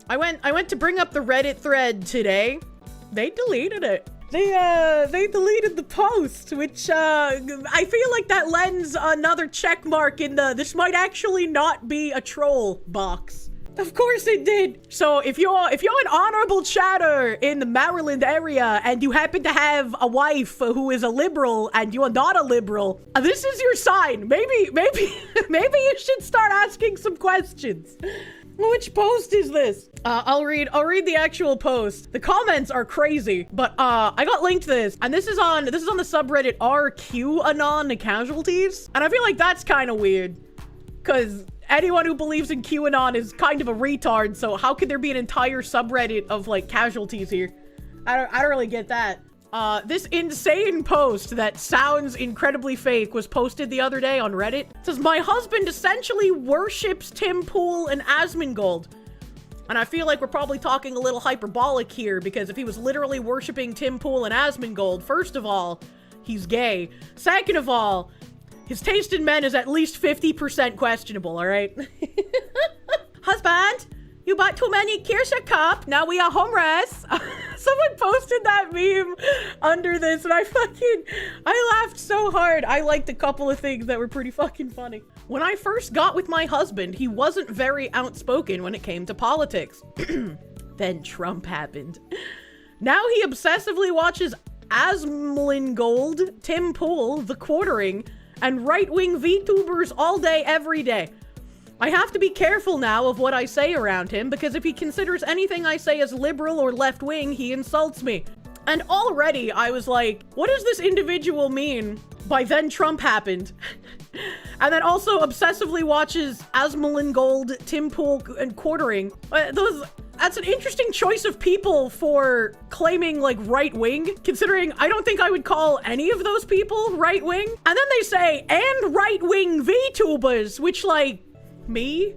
I went to bring up the Reddit thread today. They deleted it. They deleted the post, which, I feel like that lends another check mark in the this might actually not be a troll box. Of course it did. So if you're an honorable chatter in the Maryland area and you happen to have a wife who is a liberal and you are not a liberal, this is your sign. Maybe you should start asking some questions. Which post is this? I'll read the actual post. The comments are crazy, but I got linked to this, and this is on the subreddit QAnonCasualties, and I feel like that's kind of weird, because anyone who believes in QAnon is kind of a retard, so how could there be an entire subreddit of, like, casualties here? I don't really get that. This insane post that sounds incredibly fake was posted the other day on Reddit. It says, my husband essentially worships Tim Pool and Asmongold. And I feel like we're probably talking a little hyperbolic here, because if he was literally worshiping Tim Pool and Asmongold, first of all, he's gay. Second of all, his taste in men is at least 50% questionable, all right? Husband, you bought too many Kirsche cup. Now we are homeless. Someone posted that meme under this, and I laughed so hard. I liked a couple of things that were pretty fucking funny. When I first got with my husband, he wasn't very outspoken when it came to politics. Then Trump happened. Now he obsessively watches Asmongold, Tim Pool, The Quartering, and right-wing VTubers all day, every day. I have to be careful now of what I say around him, because if he considers anything I say as liberal or left-wing, he insults me. And already I was like, what does this individual mean by then Trump happened? And then also obsessively watches Asmongold, Tim Pool, and Quartering. That's an interesting choice of people for claiming, like, right-wing, considering I don't think I would call any of those people right-wing. And then they say, and right-wing VTubers, which, like, me,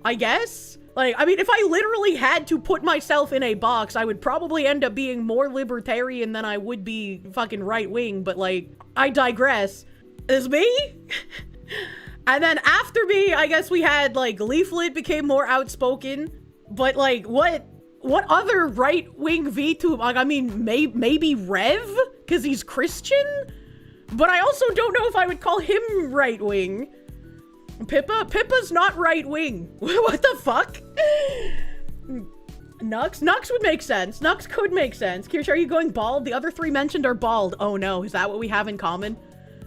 I guess? Like, I mean, if I literally had to put myself in a box, I would probably end up being more libertarian than I would be fucking right-wing, but, like, I digress. Is me? And then after me, I guess we had, like, Leaflet became more outspoken. But, like, what other right-wing VTube? Like, I mean, maybe Rev? Because he's Christian? But I also don't know if I would call him right-wing. Pippa's not right-wing. What the fuck? Nux would make sense. Nux could make sense. Kirsche, are you going bald? The other three mentioned are bald. Oh no, is that what we have in common?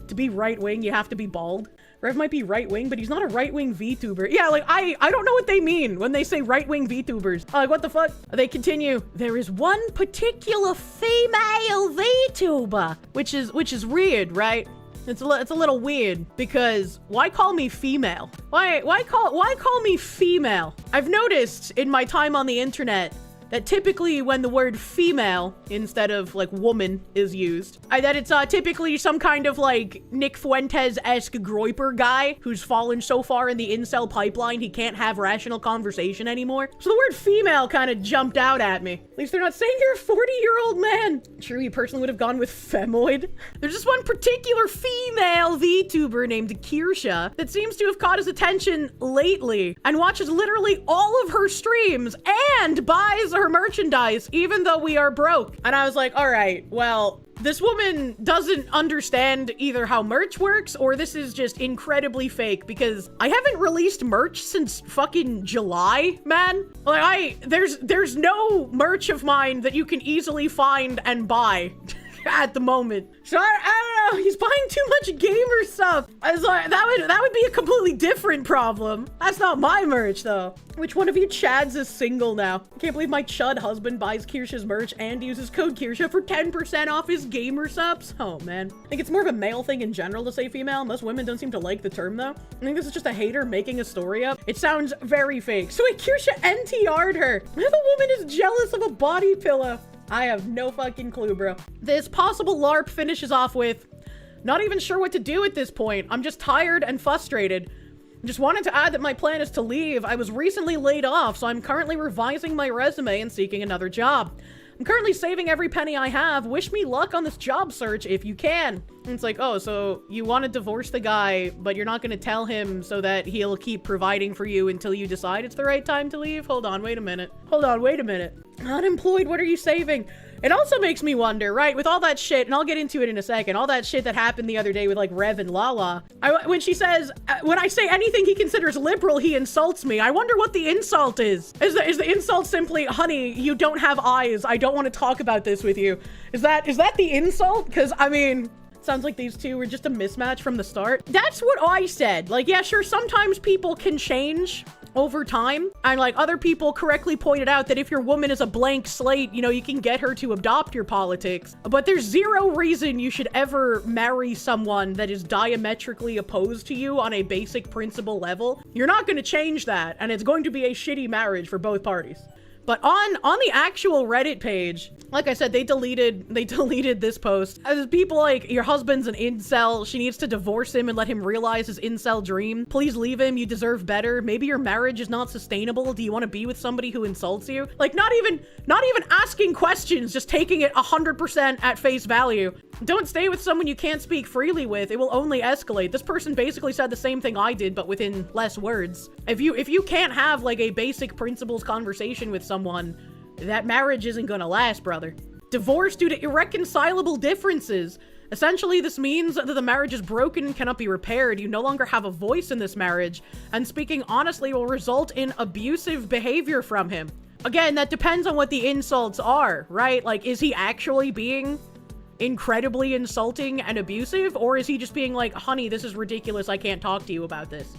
To be right-wing, you have to be bald? Rev might be right-wing, but he's not a right-wing VTuber. Yeah, like, I don't know what they mean when they say right-wing VTubers. Like, what the fuck? They continue. There is one particular female VTuber, which is weird, right? It's a little weird, because why call me female? Why call me female? I've noticed in my time on the internet that typically when the word female instead of, like, woman is used, that it's typically some kind of, like, Nick Fuentes-esque groiper guy who's fallen so far in the incel pipeline he can't have rational conversation anymore. So the word female kind of jumped out at me. At least they're not saying you're a 40-year-old man. True, he personally would have gone with femoid. There's just one particular female VTuber named Kirsche that seems to have caught his attention lately and watches literally all of her streams and buys her merchandise even though we are broke. And I was like, all right, well, this woman doesn't understand either how merch works or this is just incredibly fake, because I haven't released merch since fucking July, man. Like, there's no merch of mine that you can easily find and buy at the moment. So I don't know, he's buying too much gamer stuff. I was like, that would be a completely different problem. That's not my merch though. Which one of you chads is single now? I can't believe my chud husband buys Kirsche's merch and uses code Kirsche for 10% off his gamer subs. Oh man. I think it's more of a male thing in general to say female. Most women don't seem to like the term though. I think this is just a hater making a story up. It sounds very fake. So wait, Kirsche NTR'd her. The woman is jealous of a body pillow. I have no fucking clue, bro. This possible LARP finishes off with, not even sure what to do at this point. I'm just tired and frustrated. Just wanted to add that my plan is to leave. I was recently laid off, so I'm currently revising my resume and seeking another job. I'm currently saving every penny I have. Wish me luck on this job search if you can. And it's like, oh, so you want to divorce the guy, but you're not going to tell him so that he'll keep providing for you until you decide it's the right time to leave? Hold on, wait a minute. Hold on, wait a minute. Unemployed, what are you saving? It also makes me wonder, right, with all that shit, and I'll get into it in a second, all that shit that happened the other day with, like, Rev and Lala, when she says, when I say anything he considers liberal, he insults me, I wonder what the insult is. Is the insult simply, honey, you don't have eyes, I don't want to talk about this with you? Is that the insult? Because, I mean, sounds like these two were just a mismatch from the start. That's what I said. Like, yeah, sure, sometimes people can change over time, and like other people correctly pointed out that if your woman is a blank slate, you know, you can get her to adopt your politics, but there's zero reason you should ever marry someone that is diametrically opposed to you on a basic principle level. You're not going to change that, and it's going to be a shitty marriage for both parties. But on the actual Reddit page, like I said, they deleted this post. As people like, your husband's an incel, she needs to divorce him and let him realize his incel dream. Please leave him, you deserve better. Maybe your marriage is not sustainable. Do you want to be with somebody who insults you? Like, not even asking questions, just taking it 100% at face value. Don't stay with someone you can't speak freely with. It will only escalate. This person basically said the same thing I did, but within less words. If you can't have like a basic principles conversation with someone, that marriage isn't gonna last, brother. Divorce due to irreconcilable differences. Essentially, this means that the marriage is broken and cannot be repaired. You no longer have a voice in this marriage, and speaking honestly will result in abusive behavior from him. Again, that depends on what the insults are, right? Like, is he actually being incredibly insulting and abusive, or is he just being like, honey, this is ridiculous, I can't talk to you about this?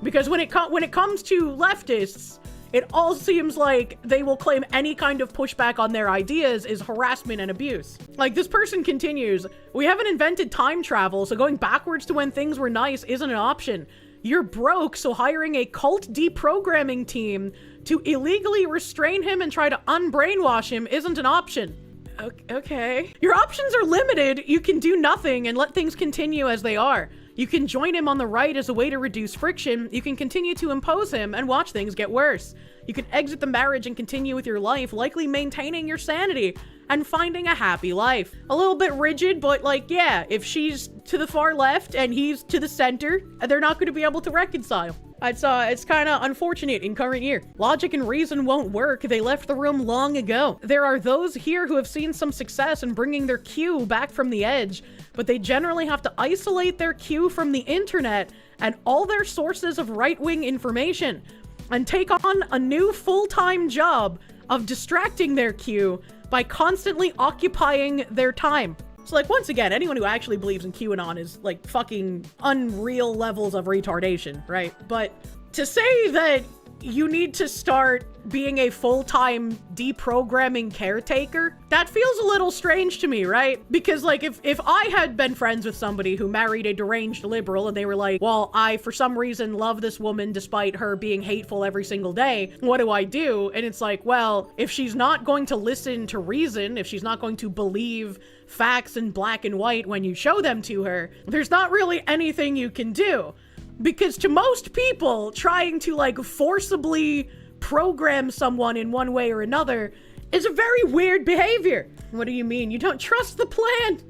Because when it comes to leftists, it all seems like they will claim any kind of pushback on their ideas is harassment and abuse. Like, this person continues, we haven't invented time travel, so going backwards to when things were nice isn't an option. You're broke, so hiring a cult deprogramming team to illegally restrain him and try to unbrainwash him isn't an option. Okay. Your options are limited. You can do nothing and let things continue as they are. You can join him on the right as a way to reduce friction. You can continue to impose him and watch things get worse. You can exit the marriage and continue with your life, likely maintaining your sanity and finding a happy life. A little bit rigid, but like, yeah, if she's to the far left and he's to the center, they're not going to be able to reconcile. It's kind of unfortunate in current year. Logic and reason won't work. They left the room long ago. There are those here who have seen some success in bringing their Q back from the edge, but they generally have to isolate their Q from the internet and all their sources of right-wing information and take on a new full-time job of distracting their Q by constantly occupying their time. So, like, once again, anyone who actually believes in QAnon is, like, fucking unreal levels of retardation, right? But to say that you need to start being a full-time deprogramming caretaker, that feels a little strange to me, right? Because, like, if I had been friends with somebody who married a deranged liberal and they were like, well, I, for some reason, love this woman despite her being hateful every single day, what do I do? And it's like, well, if she's not going to listen to reason, if she's not going to believe facts in black and white when you show them to her, there's not really anything you can do. Because to most people, trying to, like, forcibly program someone in one way or another is a very weird behavior. What do you mean? You don't trust the plan?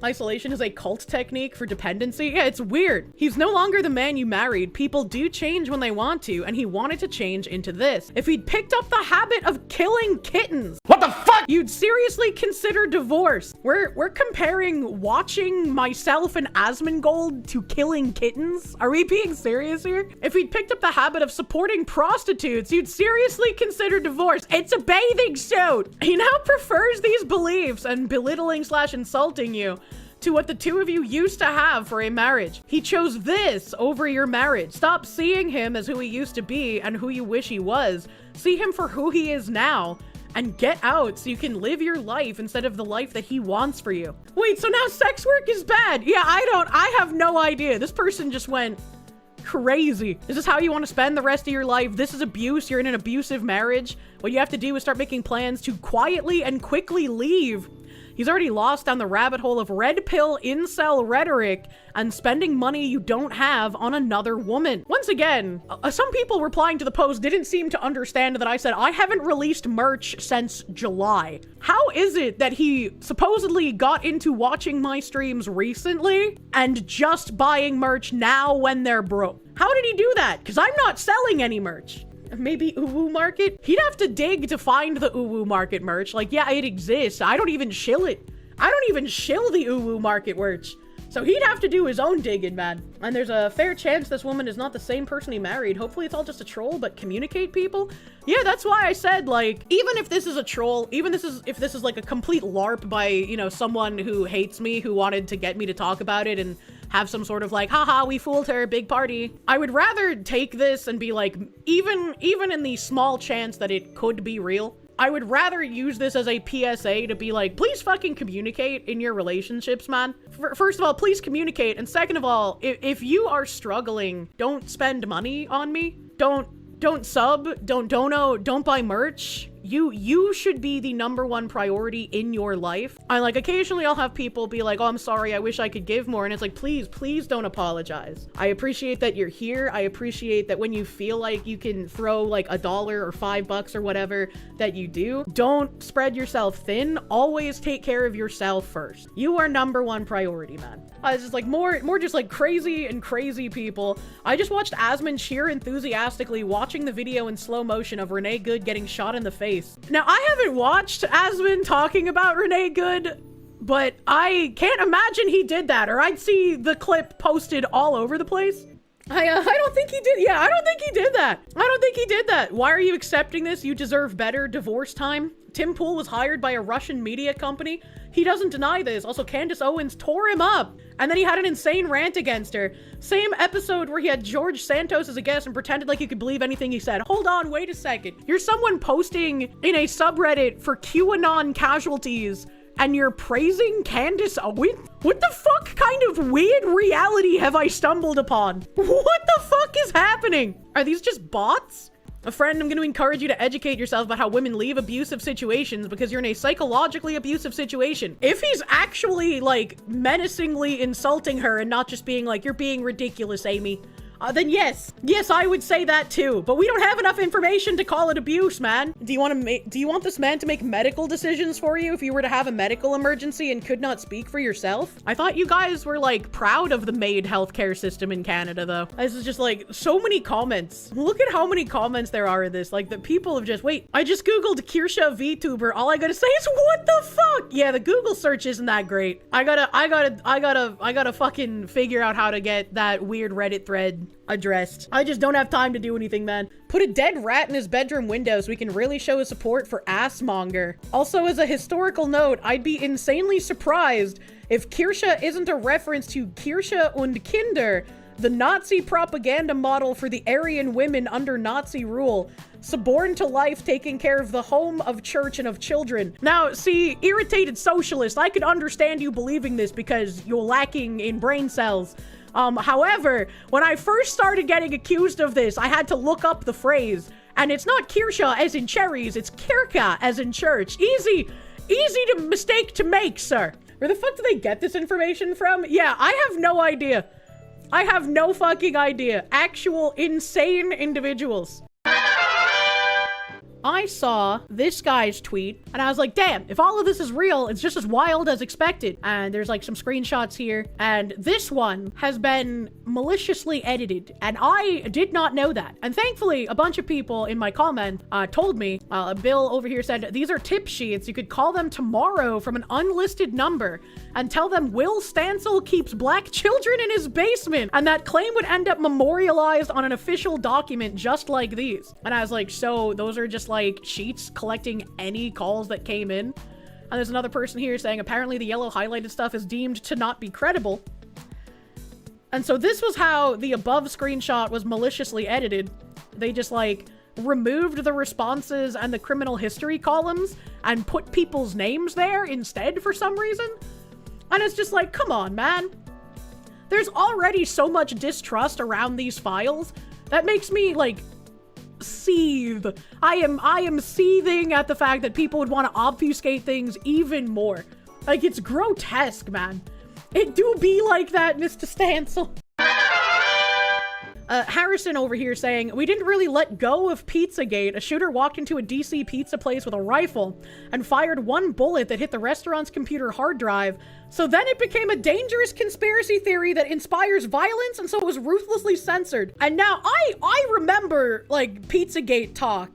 Isolation is a cult technique for dependency? Yeah, it's weird. He's no longer the man you married. People do change when they want to, and he wanted to change into this. If he'd picked up the habit of killing kittens, what the fuck? You'd seriously consider divorce. We're comparing watching myself and Asmongold to killing kittens? Are we being serious here? If he'd picked up the habit of supporting prostitutes, you'd seriously consider divorce. It's a bathing suit. He now prefers these beliefs and belittling/insulting you to what the two of you used to have for a marriage. He chose this over your marriage. Stop seeing him as who he used to be and who you wish he was. See him for who he is now and get out so you can live your life instead of the life that he wants for you. Wait, so now sex work is bad? Yeah, I have no idea. This person just went crazy. Is this how you want to spend the rest of your life? This is abuse. You're in an abusive marriage. What you have to do is start making plans to quietly and quickly leave. He's already lost down the rabbit hole of red pill incel rhetoric and spending money you don't have on another woman. Once again, some people replying to the post didn't seem to understand that I said I haven't released merch since July. How is it that he supposedly got into watching my streams recently and just buying merch now when they're broke? How did he do that? Because I'm not selling any merch. Maybe Uwu Market? He'd have to dig to find the Uwu Market merch. Like, yeah, it exists. I don't even shill it. I don't even shill the Uwu Market merch. So he'd have to do his own digging, man. And there's a fair chance this woman is not the same person he married. Hopefully it's all just a troll, but communicate people. Yeah, that's why I said, like, even if this is a troll, even if this is like a complete LARP by, you know, someone who hates me, who wanted to get me to talk about it and have some sort of like, haha, we fooled her, big party. I would rather take this and be like, even in the small chance that it could be real, I would rather use this as a PSA to be like, please fucking communicate in your relationships, man. First of all, please communicate. And second of all, if you are struggling, don't spend money on me. Don't sub, don't dono, don't buy merch. You should be the #1 priority in your life. I like, occasionally I'll have people be like, oh, I'm sorry, I wish I could give more. And it's like, please don't apologize. I appreciate that you're here. I appreciate that when you feel like you can throw like $1 or $5 or whatever that you do. Don't spread yourself thin. Always take care of yourself first. You are #1 priority, man. It's just like more just like crazy people. I just watched Asmund cheer enthusiastically watching the video in slow motion of Renee Good getting shot in the face. Now, I haven't watched Asmund talking about Renee Good, but I can't imagine he did that, or I'd see the clip posted all over the place. I don't think he did. Yeah, I don't think he did that. I don't think he did that. Why are you accepting this? You deserve better. Divorce time. Tim Pool was hired by a Russian media company. He doesn't deny this. Also, Candace Owens tore him up. And then he had an insane rant against her. Same episode where he had George Santos as a guest and pretended like you could believe anything he said. Hold on, wait a second. You're someone posting in a subreddit for QAnonCasualties and you're praising Candace Owens? What the fuck kind of weird reality have I stumbled upon? What the fuck is happening? Are these just bots? A friend, I'm going to encourage you to educate yourself about how women leave abusive situations because you're in a psychologically abusive situation. If he's actually like menacingly insulting her and not just being like, you're being ridiculous, Amy, then yes, I would say that too. But we don't have enough information to call it abuse, man. Do you want this man to make medical decisions for you if you were to have a medical emergency and could not speak for yourself? I thought you guys were like proud of the MAID healthcare system in Canada, though. This is just like so many comments. Look at how many comments there are in this. Like the people have just, wait, I just Googled Kirsche VTuber. All I gotta say is what the fuck? Yeah, the Google search isn't that great. I gotta fucking figure out how to get that weird Reddit thread addressed. I just don't have time to do anything, man. Put a dead rat in his bedroom window so we can really show his support for Assmonger. Also, as a historical note, I'd be insanely surprised if Kirsche isn't a reference to Kirsche und Kinder, the Nazi propaganda model for the Aryan women under Nazi rule, suborned to life, taking care of the home, of church, and of children. Now, see, irritated socialist, I could understand you believing this because you're lacking in brain cells. However, when I first started getting accused of this, I had to look up the phrase, and it's not Kirsche as in cherries, it's Kirche as in church. Easy to mistake to make, sir. Where the fuck do they get this information from? Yeah, I have no idea. I have no fucking idea. Actual insane individuals. I saw this guy's tweet and I was like, damn, if all of this is real, it's just as wild as expected. And there's like some screenshots here. And this one has been maliciously edited. And I did not know that. And thankfully, a bunch of people in my comment told me, Bill over here said, these are tip sheets. You could call them tomorrow from an unlisted number and tell them Will Stancil keeps black children in his basement. And that claim would end up memorialized on an official document just like these. And I was like, so those are just like sheets collecting any calls that came in. And there's another person here saying apparently the yellow highlighted stuff is deemed to not be credible. And so this was how the above screenshot was maliciously edited. They just like removed the responses and the criminal history columns and put people's names there instead for some reason. And it's just like, come on, man. There's already so much distrust around these files that makes me like seethe. I am seething at the fact that people would want to obfuscate things even more. Like, it's grotesque, man. It do be like that, Mr. Stancil. Harrison over here saying, we didn't really let go of Pizzagate. A shooter walked into a DC pizza place with a rifle and fired one bullet that hit the restaurant's computer hard drive. So then it became a dangerous conspiracy theory that inspires violence, and so it was ruthlessly censored. And now I remember, like, Pizzagate talk.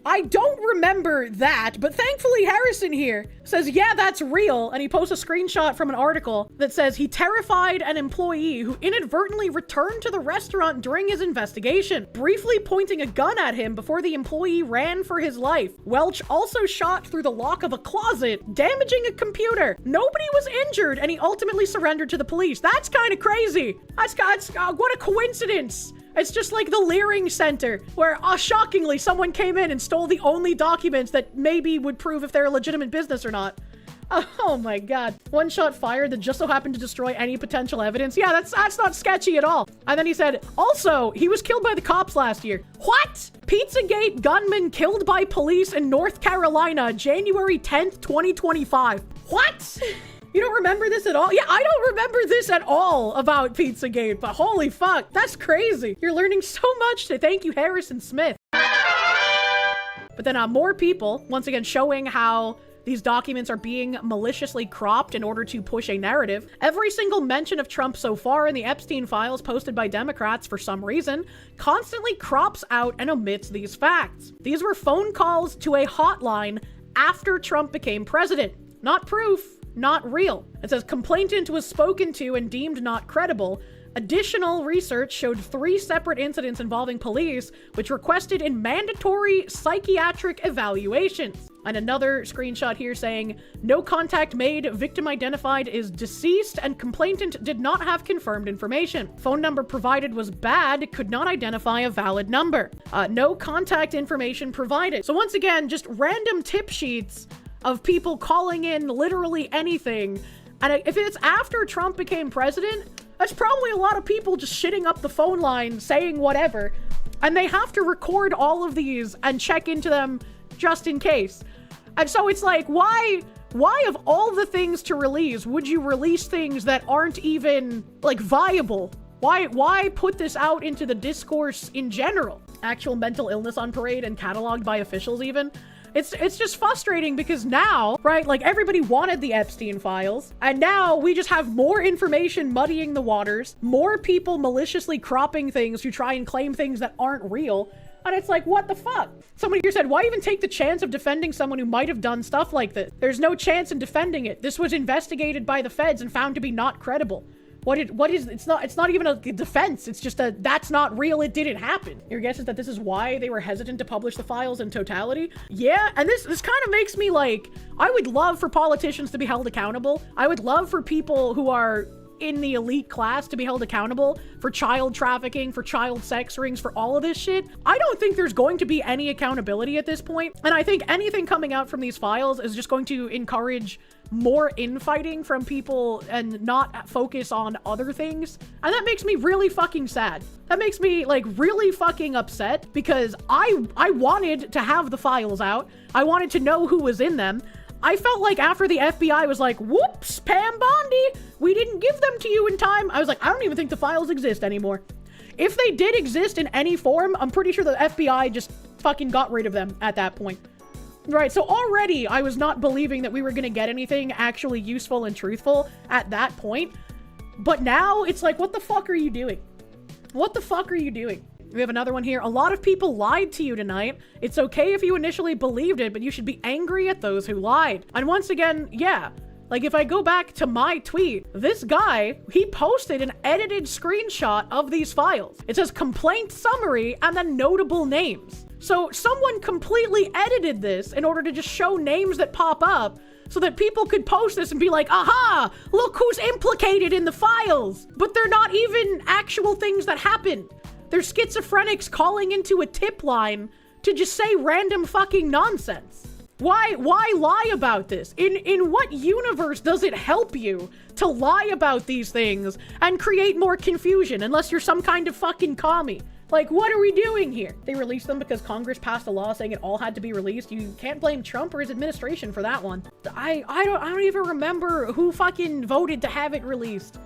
I don't remember that, but thankfully Harrison here says, yeah, that's real. And he posts a screenshot from an article that says he terrified an employee who inadvertently returned to the restaurant during his investigation, briefly pointing a gun at him before the employee ran for his life. Welch also shot through the lock of a closet, damaging a computer. Nobody was injured, and he ultimately surrendered to the police. That's kind of crazy. What a coincidence. It's just like the Leering Center, where, shockingly, someone came in and stole the only documents that maybe would prove if they're a legitimate business or not. Oh my god. One shot fired that just so happened to destroy any potential evidence. Yeah, that's not sketchy at all. And then he said, also, he was killed by the cops last year. What? Pizzagate gunman killed by police in North Carolina, January 10th, 2025. What? You don't remember this at all? Yeah, I don't remember this at all about Pizzagate, but holy fuck, that's crazy. You're learning so much today. Thank you, Harrison Smith. But then more people, once again, showing how these documents are being maliciously cropped in order to push a narrative. Every single mention of Trump so far in the Epstein files posted by Democrats, for some reason, constantly crops out and omits these facts. These were phone calls to a hotline after Trump became president. Not proof. Not real. It says complainant was spoken to and deemed not credible. Additional research showed 3 separate incidents involving police, which requested in mandatory psychiatric evaluations. And another screenshot here saying, no contact made, victim identified is deceased, and complainant did not have confirmed information. Phone number provided was bad, could not identify a valid number. No contact information provided. So once again, just random tip sheets of people calling in literally anything. And if it's after Trump became president, that's probably a lot of people just shitting up the phone line, saying whatever. And they have to record all of these and check into them just in case. And so it's like, why of all the things to release, would you release things that aren't even, like, viable? Why put this out into the discourse in general? Actual mental illness on parade and cataloged by officials even. It's just frustrating because now, right, like everybody wanted the Epstein files, and now we just have more information muddying the waters, more people maliciously cropping things to try and claim things that aren't real. And it's like, what the fuck? Somebody here said, why even take the chance of defending someone who might have done stuff like this? There's no chance in defending it. This was investigated by the feds and found to be not credible. It's not even a defense. It's just that's not real. It didn't happen. Your guess is that this is why they were hesitant to publish the files in totality? Yeah, and this kind of makes me like, I would love for politicians to be held accountable. I would love for people who are in the elite class to be held accountable for child trafficking, for child sex rings, for all of this shit. I don't think there's going to be any accountability at this point. And I think anything coming out from these files is just going to encourage more infighting from people and not focus on other things. And that makes me really fucking sad. That makes me like really fucking upset because I wanted to have the files out. I wanted to know who was in them. I felt like after the FBI was like, whoops, Pam Bondi, we didn't give them to you in time. I was like, I don't even think the files exist anymore. If they did exist in any form, I'm pretty sure the FBI just fucking got rid of them at that point. Right, so already I was not believing that we were gonna get anything actually useful and truthful at that point. But now it's like, what the fuck are you doing? What the fuck are you doing? We have another one here. A lot of people lied to you tonight. It's okay if you initially believed it, but you should be angry at those who lied. And once again, yeah, like if I go back to my tweet, this guy, he posted an edited screenshot of these files. It says complaint summary and then notable names. So someone completely edited this in order to just show names that pop up so that people could post this and be like, aha, look who's implicated in the files. But they're not even actual things that happened. They're schizophrenics calling into a tip line to just say random fucking nonsense. Why lie about this? In what universe does it help you to lie about these things and create more confusion unless you're some kind of fucking commie? Like, what are we doing here? They released them because Congress passed a law saying it all had to be released. You can't blame Trump or his administration for that one. I don't even remember who fucking voted to have it released.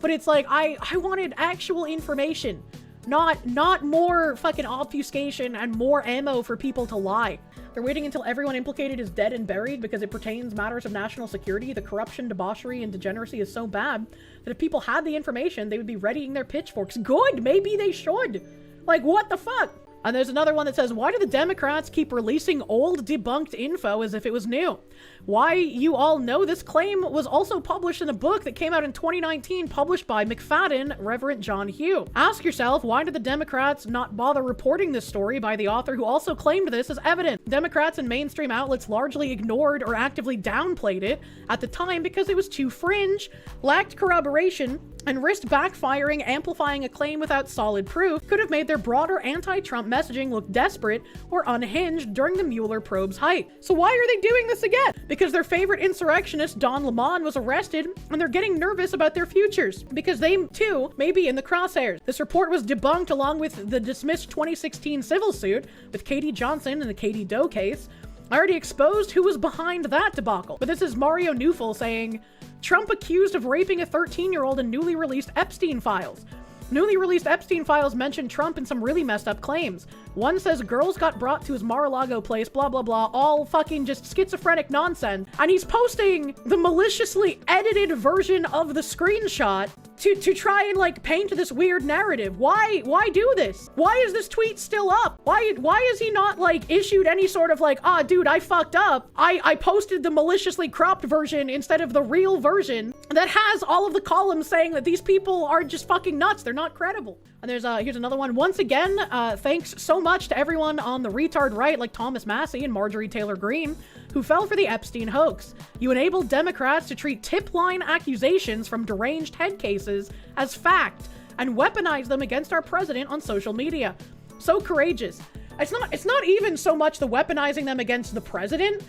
But it's like, I wanted actual information. Not more fucking obfuscation and more ammo for people to lie. They're waiting until everyone implicated is dead and buried because it pertains matters of national security. The corruption, debauchery, and degeneracy is so bad that if people had the information, they would be readying their pitchforks. Good, maybe they should. Like, what the fuck? And there's another one that says, why do the Democrats keep releasing old debunked info as if it was new? Why, you all know this claim was also published in a book that came out in 2019, published by McFadden, Reverend John Hugh. Ask yourself, why did the Democrats not bother reporting this story by the author who also claimed this as evidence? Democrats and mainstream outlets largely ignored or actively downplayed it at the time because it was too fringe, lacked corroboration, and risked backfiring. Amplifying a claim without solid proof could have made their broader anti-Trump messaging look desperate or unhinged during the Mueller probe's height. So why are they doing this again? Because their favorite insurrectionist, Don Lemon, was arrested, and they're getting nervous about their futures because they too may be in the crosshairs. This report was debunked along with the dismissed 2016 civil suit with Katie Johnson and the Katie Doe case. I already exposed who was behind that debacle. But this is Mario Neufel saying, Trump accused of raping a 13-year-old in newly released Epstein files. Newly released Epstein files mention Trump in some really messed up claims. One says girls got brought to his Mar-a-Lago place, blah, blah, blah, all fucking just schizophrenic nonsense. And he's posting the maliciously edited version of the screenshot to try and like paint this weird narrative. Why do this? Why is this tweet still up? Why is he not like issued any sort of like, ah, dude, I fucked up. I posted the maliciously cropped version instead of the real version that has all of the columns saying that these people are just fucking nuts. They're not credible. And here's another one. Once again, thanks so much to everyone on the retard right, like Thomas Massey and Marjorie Taylor Greene, who fell for the Epstein hoax. You enabled Democrats to treat tip line accusations from deranged head cases as fact and weaponize them against our president on social media. So courageous. It's not even so much the weaponizing them against the president.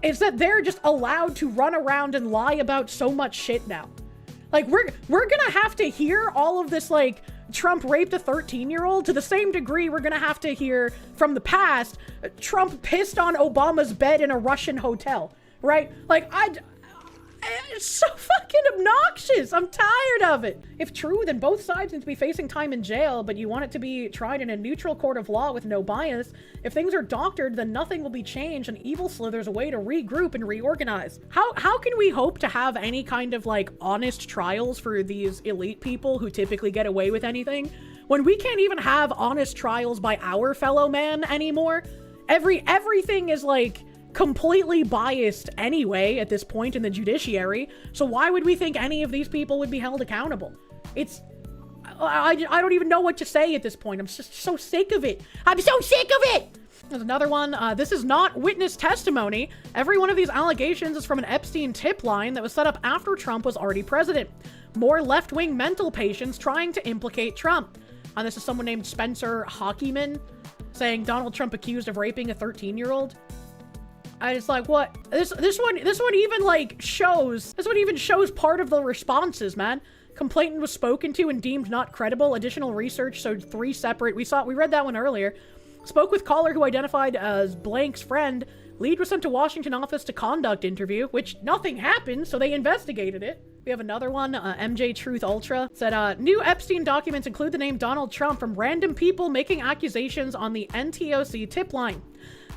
It's that they're just allowed to run around and lie about so much shit now. Like, we're gonna have to hear all of this, like, Trump raped a 13-year-old to the same degree we're gonna have to hear from the past, Trump pissed on Obama's bed in a Russian hotel, right? Like, it's so fucking obnoxious. I'm tired of it. If true, then both sides need to be facing time in jail, but you want it to be tried in a neutral court of law with no bias. If things are doctored, then nothing will be changed and evil slithers away to regroup and reorganize. How can we hope to have any kind of like honest trials for these elite people who typically get away with anything when we can't even have honest trials by our fellow man anymore? Everything is like completely biased anyway at this point in the judiciary, so why would we think any of these people would be held accountable? I don't even know what to say at this point. I'm just so sick of it. I'm so sick of it! There's another one. This is not witness testimony. Every one of these allegations is from an Epstein tip line that was set up after Trump was already president. More left-wing mental patients trying to implicate Trump. And this is someone named Spencer Hockeyman saying Donald Trump accused of raping a 13-year-old. I just like, what? This one even like shows, part of the responses, man. Complainant was spoken to and deemed not credible. Additional research showed 3 separate, we read that one earlier. Spoke with caller who identified as blank's friend. Lead was sent to Washington office to conduct interview, which nothing happened, so they investigated it. We have another one, MJ Truth Ultra, said, new Epstein documents include the name Donald Trump from random people making accusations on the NTOC tip line.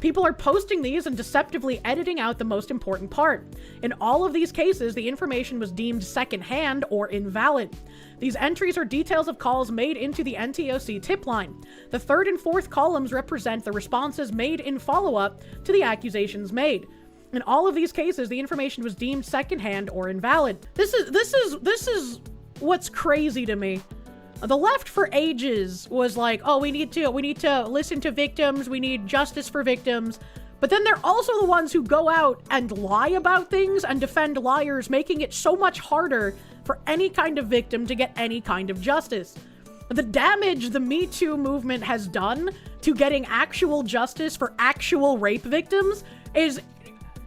People are posting these and deceptively editing out the most important part. In all of these cases, the information was deemed secondhand or invalid. These entries are details of calls made into the NTOC tip line. The 3rd and 4th columns represent the responses made in follow-up to the accusations made. In all of these cases, the information was deemed secondhand or invalid. This is what's crazy to me. The left for ages was like, oh, we need to listen to victims. We need justice for victims. But then they're also the ones who go out and lie about things and defend liars, making it so much harder for any kind of victim to get any kind of justice. The damage the Me Too movement has done to getting actual justice for actual rape victims is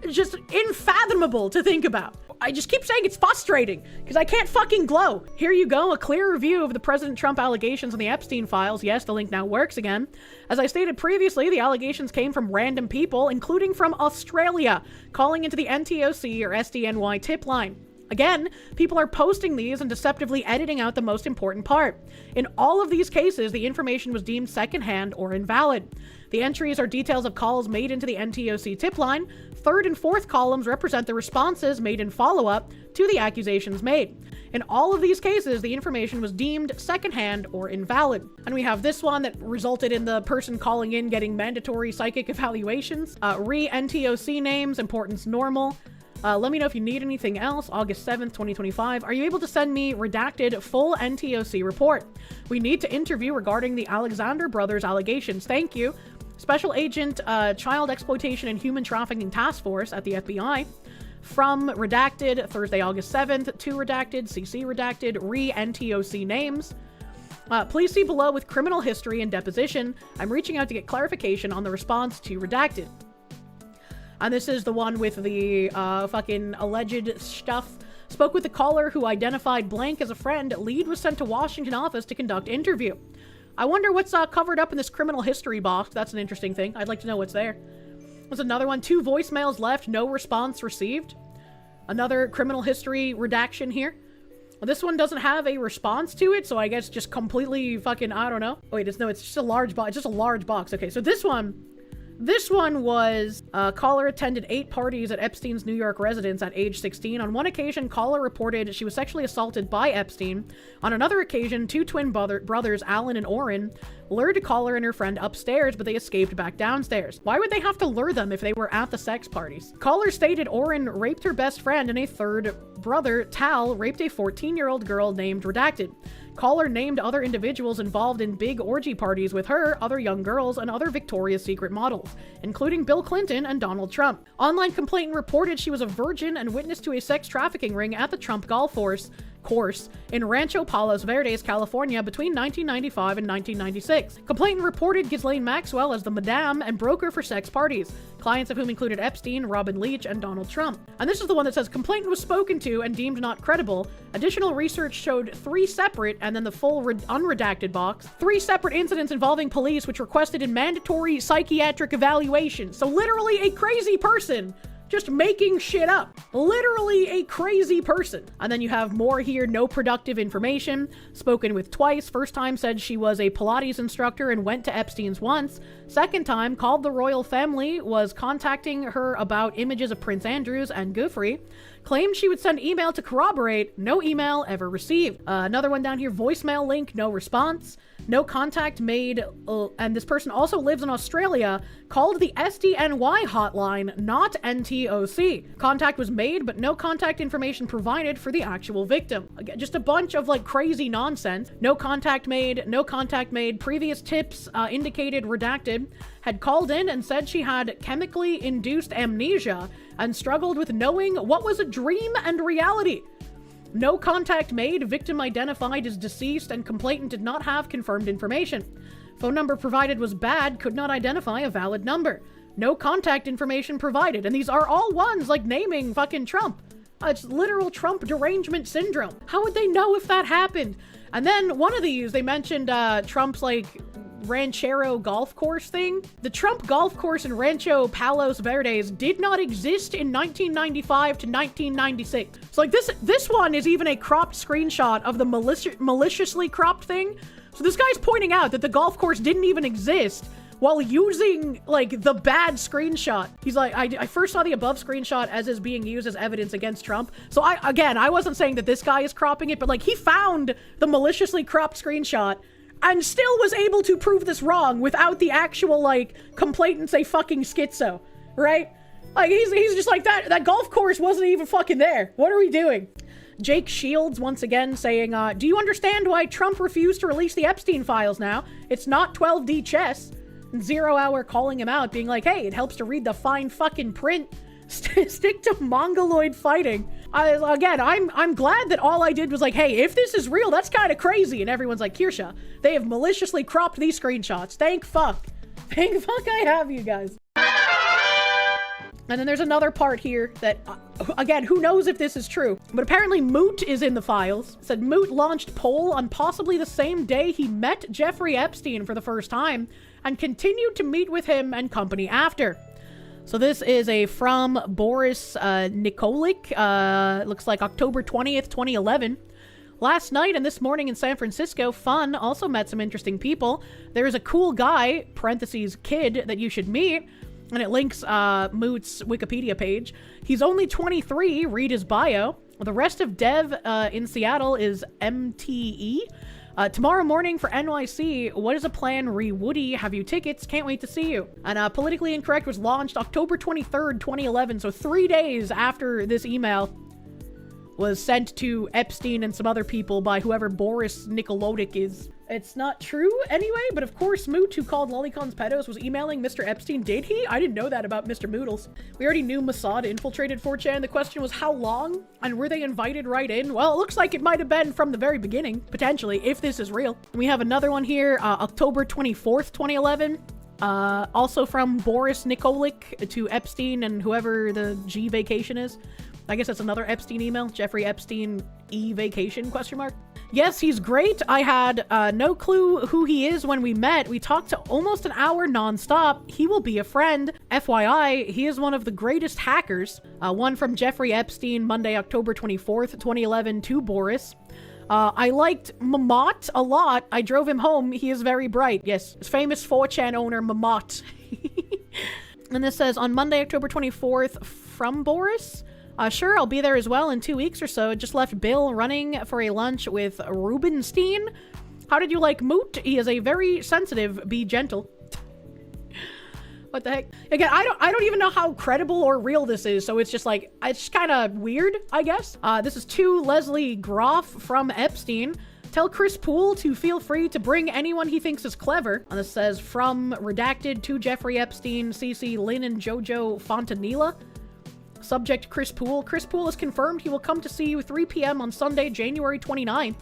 just unfathomable to think about. I just keep saying it's frustrating because I can't fucking glow. Here you go, a clear review of the President Trump allegations on the Epstein files. Yes, the link now works again. As I stated previously, the allegations came from random people, including from Australia, calling into the NTOC or SDNY tip line. Again, people are posting these and deceptively editing out the most important part. In all of these cases, the information was deemed secondhand or invalid. The entries are details of calls made into the NTOC tip line. Third and fourth columns represent the responses made in follow-up to the accusations made. In all of these cases, the information was deemed secondhand or invalid. And we have this one that resulted in the person calling in getting mandatory psychic evaluations. Re-NTOC names, importance normal. Let me know if you need anything else. August 7th, 2025. Are you able to send me redacted full NTOC report? We need to interview regarding the Alexander brothers allegations. Thank you. Special Agent Child Exploitation and Human Trafficking Task Force at the FBI. From redacted, Thursday, August 7th, to redacted, CC redacted, re-NTOC names. Please see below with criminal history and deposition. I'm reaching out to get clarification on the response to redacted. And this is the one with the fucking alleged stuff. Spoke with the caller who identified blank as a friend. Lead was sent to Washington office to conduct interview. I wonder what's covered up in this criminal history box. That's an interesting thing. I'd like to know what's there. There's another one. 2 voicemails left. No response received. Another criminal history redaction here. Well, this one doesn't have a response to it, so I guess just completely fucking, I don't know. Oh, wait, it's just a large box. It's just a large box. Okay, so this one was, caller attended 8 parties at Epstein's New York residence at age 16. On one occasion, caller reported she was sexually assaulted by Epstein. On another occasion, 2 twin brothers, Alan and Orrin, lured caller and her friend upstairs, but they escaped back downstairs. Why would they have to lure them if they were at the sex parties? Caller stated Orrin raped her best friend, and a third brother, Tal, raped a 14-year-old girl named Redacted. Caller named other individuals involved in big orgy parties with her, other young girls, and other Victoria's Secret models, including Bill Clinton and Donald Trump. Online complainant reported she was a virgin and witness to a sex trafficking ring at the Trump golf course in Rancho Palos Verdes, California between 1995 and 1996. Complainant reported Ghislaine Maxwell as the madame and broker for sex parties, clients of whom included Epstein, Robin Leach, and Donald Trump. And this is the one that says complainant was spoken to and deemed not credible. Additional research showed 3 separate, and then the full unredacted box, 3 separate incidents involving police which requested a mandatory psychiatric evaluation. So literally a crazy person just making shit up. Literally a crazy person. And then you have more here, no productive information. Spoken with twice. First time said she was a Pilates instructor and went to Epstein's once. Second time called the royal family, was contacting her about images of Prince Andrews and Guthrie. Claimed she would send email to corroborate. No email ever received. Another one down here, voicemail link, no response. No contact made, and this person also lives in Australia, called the SDNY hotline, not NTOC. Contact was made, but no contact information provided for the actual victim. Again, just a bunch of like crazy nonsense. No contact made, no contact made. Previous tips indicated redacted. Had called in and said she had chemically induced amnesia and struggled with knowing what was a dream and reality. No contact made, victim identified as deceased, and complainant did not have confirmed information. Phone number provided was bad, could not identify a valid number. No contact information provided, and these are all ones like naming fucking Trump. It's literal Trump derangement syndrome. How would they know if that happened? And then one of these, they mentioned Trump's like Ranchero golf course thing. The Trump golf course in Rancho Palos Verdes did not exist in 1995 to 1996. So like this one is even a cropped screenshot of the maliciously cropped thing. So this guy's pointing out that the golf course didn't even exist while using like the bad screenshot. He's like, I first saw the above screenshot as is being used as evidence against Trump. So I wasn't saying that this guy is cropping it, but like he found the maliciously cropped screenshot and still was able to prove this wrong without the actual, like, complainant say fucking schizo, right? Like, he's just like, that golf course wasn't even fucking there. What are we doing? Jake Shields, once again, saying, do you understand why Trump refused to release the Epstein files now? It's not 12D chess. And 0 Hour calling him out, being like, hey, it helps to read the fine fucking print. Stick to mongoloid fighting. Again, I'm glad that all I did was like, hey, if this is real, that's kind of crazy. And everyone's like, Kirsche, they have maliciously cropped these screenshots. Thank fuck. Thank fuck I have you guys. And then there's another part here that, again, who knows if this is true, but apparently Moot is in the files. It said Moot launched poll on possibly the same day he met Jeffrey Epstein for the first time and continued to meet with him and company after. So this is from Boris Nikolic, looks like October 20th, 2011. Last night and this morning in San Francisco, fun, also met some interesting people. There is a cool guy, parentheses, kid, that you should meet. And it links Moot's Wikipedia page. He's only 23, read his bio. The rest of dev in Seattle is MTE. Tomorrow morning for NYC, what is a plan? Woody, have you tickets? Can't wait to see you. And Politically Incorrect was launched October 23rd, 2011, so 3 days after this email was sent to Epstein and some other people by whoever Boris Nikolic is. It's not true anyway, but of course Moot, who called Lolicons pedos, was emailing Mr. Epstein. Did he? I didn't know that about Mr. Moodles. We already knew Mossad infiltrated 4chan. The question was how long, and were they invited right in? Well, it looks like it might have been from the very beginning, potentially, if this is real. We have another one here, October 24th, 2011. Also from Boris Nikolic to Epstein and whoever the G vacation is. I guess that's another Epstein email. Jeffrey Epstein vacation, question mark. Yes, he's great. I had no clue who he is when we met. We talked to almost an hour nonstop. He will be a friend. FYI, he is one of the greatest hackers. One from Jeffrey Epstein, Monday, October 24th, 2011 to Boris. I liked Moot a lot. I drove him home. He is very bright. Yes, his famous 4chan owner, Moot. And this says, on Monday, October 24th, from Boris? Sure, I'll be there as well in 2 weeks or so. Just left Bill running for a lunch with Rubenstein. How did you like Moot? He is a very sensitive, be gentle. What the heck? Again, I don't even know how credible or real this is, so it's just like, it's kind of weird, I guess. This is to Leslie Groff from Epstein. Tell Chris Poole to feel free to bring anyone he thinks is clever. And this says, from Redacted to Jeffrey Epstein, CC Lynn and Jojo Fontanilla. Subject Chris Poole. Chris Poole has confirmed he will come to see you 3 p.m. on Sunday, January 29th.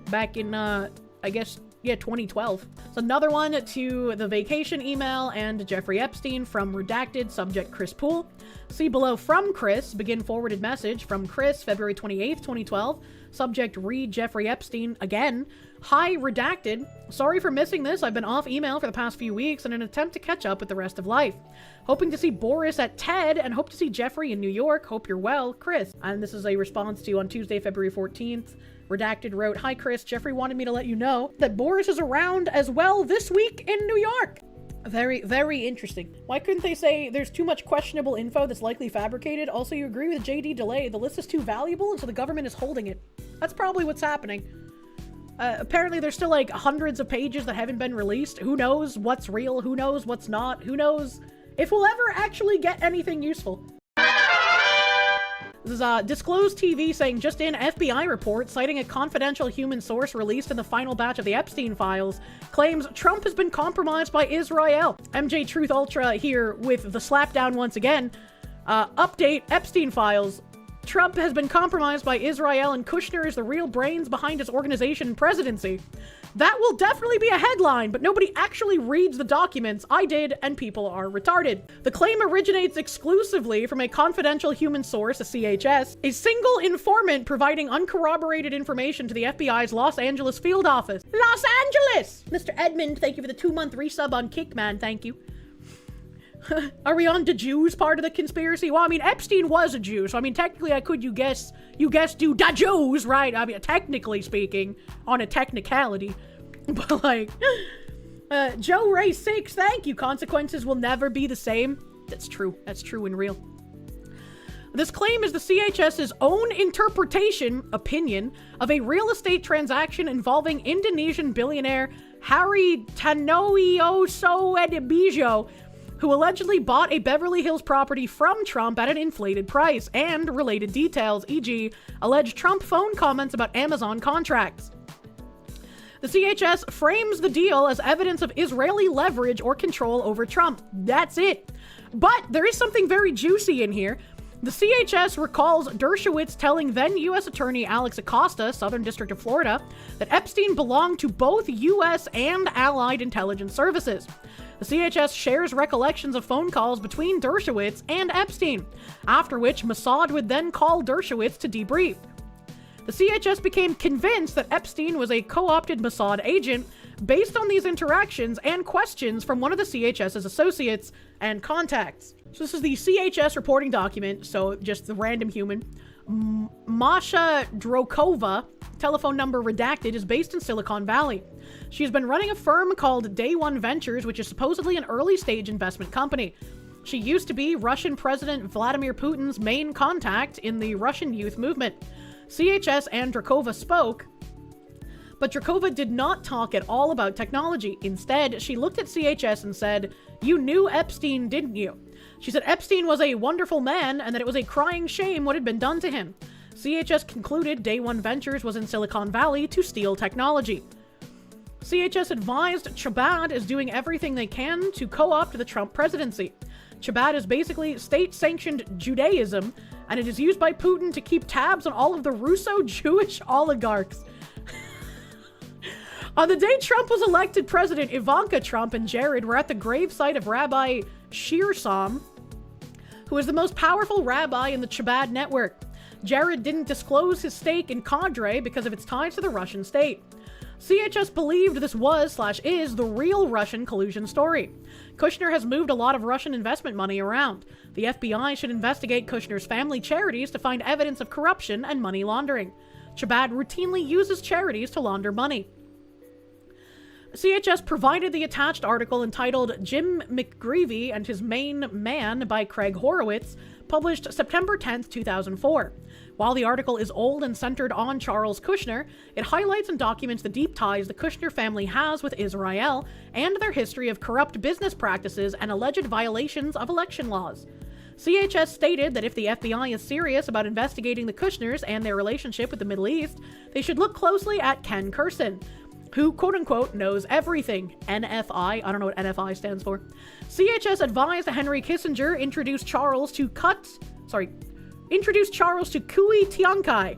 Back in, I guess, yeah, 2012. So another one to the vacation email and Jeffrey Epstein from Redacted, subject Chris Poole. See below from Chris, begin forwarded message from Chris, February 28th, 2012. Subject read Jeffrey Epstein again. Hi, Redacted. Sorry for missing this. I've been off email for the past few weeks in an attempt to catch up with the rest of life. Hoping to see Boris at TED and hope to see Jeffrey in New York. Hope you're well, Chris. And this is a response to on Tuesday, February 14th. Redacted wrote, hi, Chris. Jeffrey wanted me to let you know that Boris is around as well this week in New York. Very, very interesting. Why couldn't they say there's too much questionable info that's likely fabricated? Also, you agree with JD Delay. The list is too valuable, and so the government is holding it. That's probably what's happening. Apparently, there's still like hundreds of pages that haven't been released. Who knows what's real? Who knows what's not? Who knows if we'll ever actually get anything useful? This is Disclosed TV saying, just in, FBI report citing a confidential human source released in the final batch of the Epstein files claims Trump has been compromised by Israel. MJ Truth Ultra here with the slapdown once again. Update Epstein files. Trump has been compromised by Israel and Kushner is the real brains behind his organization and presidency. That will definitely be a headline, but nobody actually reads the documents. I did, and people are retarded. The claim originates exclusively from a confidential human source, a CHS, a single informant providing uncorroborated information to the FBI's Los Angeles field office. Los Angeles! Mr. Edmund, thank you for the 2-month resub on Kickman, thank you. Are we on the Jews part of the conspiracy? Well, I mean, Epstein was a Jew, so I mean, technically I could, you guess do the Jews, right? I mean, technically speaking, on a technicality. But like, Joe Ray 6, thank you. Consequences will never be the same. That's true. That's true and real. This claim is the CHS's own opinion of a real estate transaction involving Indonesian billionaire Harry Tanoioso Edibijo, who allegedly bought a Beverly Hills property from Trump at an inflated price, and related details, e.g., alleged Trump phone comments about Amazon contracts. The CHS frames the deal as evidence of Israeli leverage or control over Trump. That's it. But there is something very juicy in here. The CHS recalls Dershowitz telling then U.S. Attorney Alex Acosta, Southern District of Florida, that Epstein belonged to both U.S. and Allied intelligence services. The CHS shares recollections of phone calls between Dershowitz and Epstein, after which Mossad would then call Dershowitz to debrief. The CHS became convinced that Epstein was a co-opted Mossad agent based on these interactions and questions from one of the CHS's associates and contacts. So this is the CHS reporting document, so just the random human. Masha Drokova, telephone number redacted, is based in Silicon Valley. She has been running a firm called Day One Ventures, which is supposedly an early-stage investment company. She used to be Russian President Vladimir Putin's main contact in the Russian youth movement. CHS and Drakova spoke, but Drakova did not talk at all about technology. Instead, she looked at CHS and said, "You knew Epstein, didn't you?" She said Epstein was a wonderful man and that it was a crying shame what had been done to him. CHS concluded Day One Ventures was in Silicon Valley to steal technology. CHS advised Chabad is doing everything they can to co-opt the Trump presidency. Chabad is basically state-sanctioned Judaism, and it is used by Putin to keep tabs on all of the Russo-Jewish oligarchs. On the day Trump was elected president, Ivanka Trump and Jared were at the gravesite of Rabbi Shirsom, who is the most powerful rabbi in the Chabad network. Jared didn't disclose his stake in Cadre because of its ties to the Russian state. CHS believed this was/is the real Russian collusion story. Kushner has moved a lot of Russian investment money around. The FBI should investigate Kushner's family charities to find evidence of corruption and money laundering. Chabad routinely uses charities to launder money. CHS provided the attached article entitled Jim McGreevy and His Main Man by Craig Horowitz, published September 10, 2004. While the article is old and centered on Charles Kushner, it highlights and documents the deep ties the Kushner family has with Israel and their history of corrupt business practices and alleged violations of election laws. CHS stated that if the FBI is serious about investigating the Kushners and their relationship with the Middle East, they should look closely at Ken Kurson, who quote-unquote knows everything. NFI, I don't know what NFI stands for. CHS advised Henry Kissinger introduce Charles to Kui Tiankai,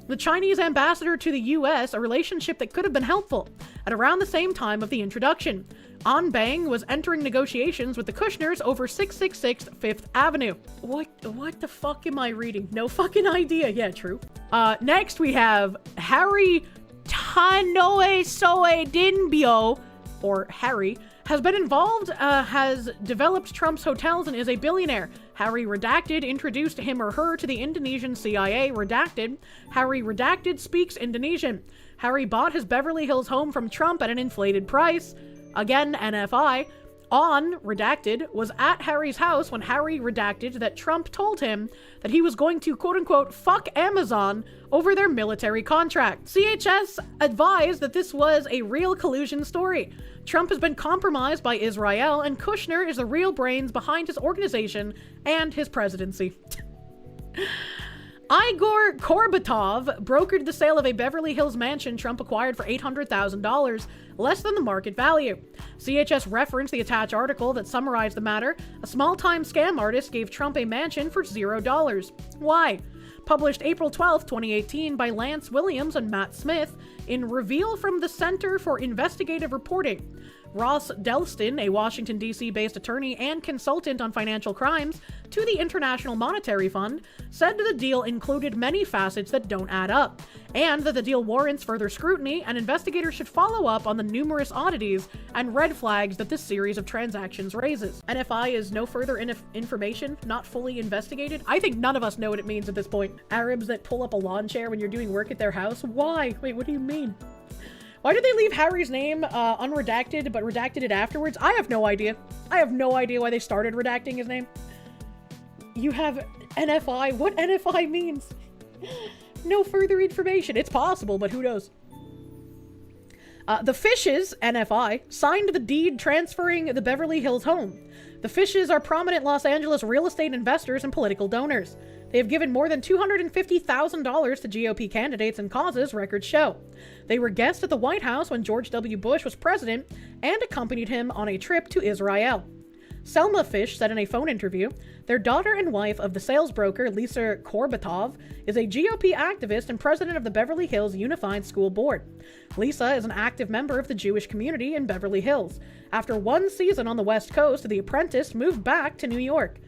the Chinese ambassador to the US, a relationship that could have been helpful. At around the same time of the introduction, An Bang was entering negotiations with the Kushners over 666 Fifth Avenue. What the fuck am I reading? No fucking idea. Yeah, true. Next we have Harry Tanoe Soe Dinbio, or Harry, has been involved, has developed Trump's hotels and is a billionaire. Harry Redacted introduced him or her to the Indonesian CIA. Redacted. Harry Redacted speaks Indonesian. Harry bought his Beverly Hills home from Trump at an inflated price. Again, NFI. On Redacted was at Harry's house when Harry redacted that Trump told him that he was going to quote-unquote fuck Amazon over their military contract. CHS advised that this was a real collusion story. Trump has been compromised by Israel, and Kushner is the real brains behind his organization and his presidency. Igor Korbatov brokered the sale of a Beverly Hills mansion Trump acquired for $800,000, less than the market value. CHS referenced the attached article that summarized the matter. A small-time scam artist gave Trump a mansion for $0. Why? Published April 12, 2018 by Lance Williams and Matt Smith in Reveal from the Center for Investigative Reporting. Ross Delston, a Washington, D.C.-based attorney and consultant on financial crimes to the International Monetary Fund, said the deal included many facets that don't add up, and that the deal warrants further scrutiny, and investigators should follow up on the numerous oddities and red flags that this series of transactions raises. NFI is no further information, not fully investigated. I think none of us know what it means at this point. Arabs that pull up a lawn chair when you're doing work at their house? Why? Wait, what do you mean? Why did they leave Harry's name unredacted but redacted it afterwards? I have no idea. I have no idea why they started redacting his name. You have NFI. What NFI means? No further information. It's possible, but who knows? The Fishes, NFI, signed the deed transferring the Beverly Hills home. The Fishes are prominent Los Angeles real estate investors and political donors. They have given more than $250,000 to GOP candidates and causes, records show. They were guests at the White House when George W. Bush was president and accompanied him on a trip to Israel. Selma Fish said in a phone interview, their daughter and wife of the sales broker Lisa Korbatov is a GOP activist and president of the Beverly Hills Unified School Board. Lisa is an active member of the Jewish community in Beverly Hills. After one season on the West Coast, The Apprentice moved back to New York.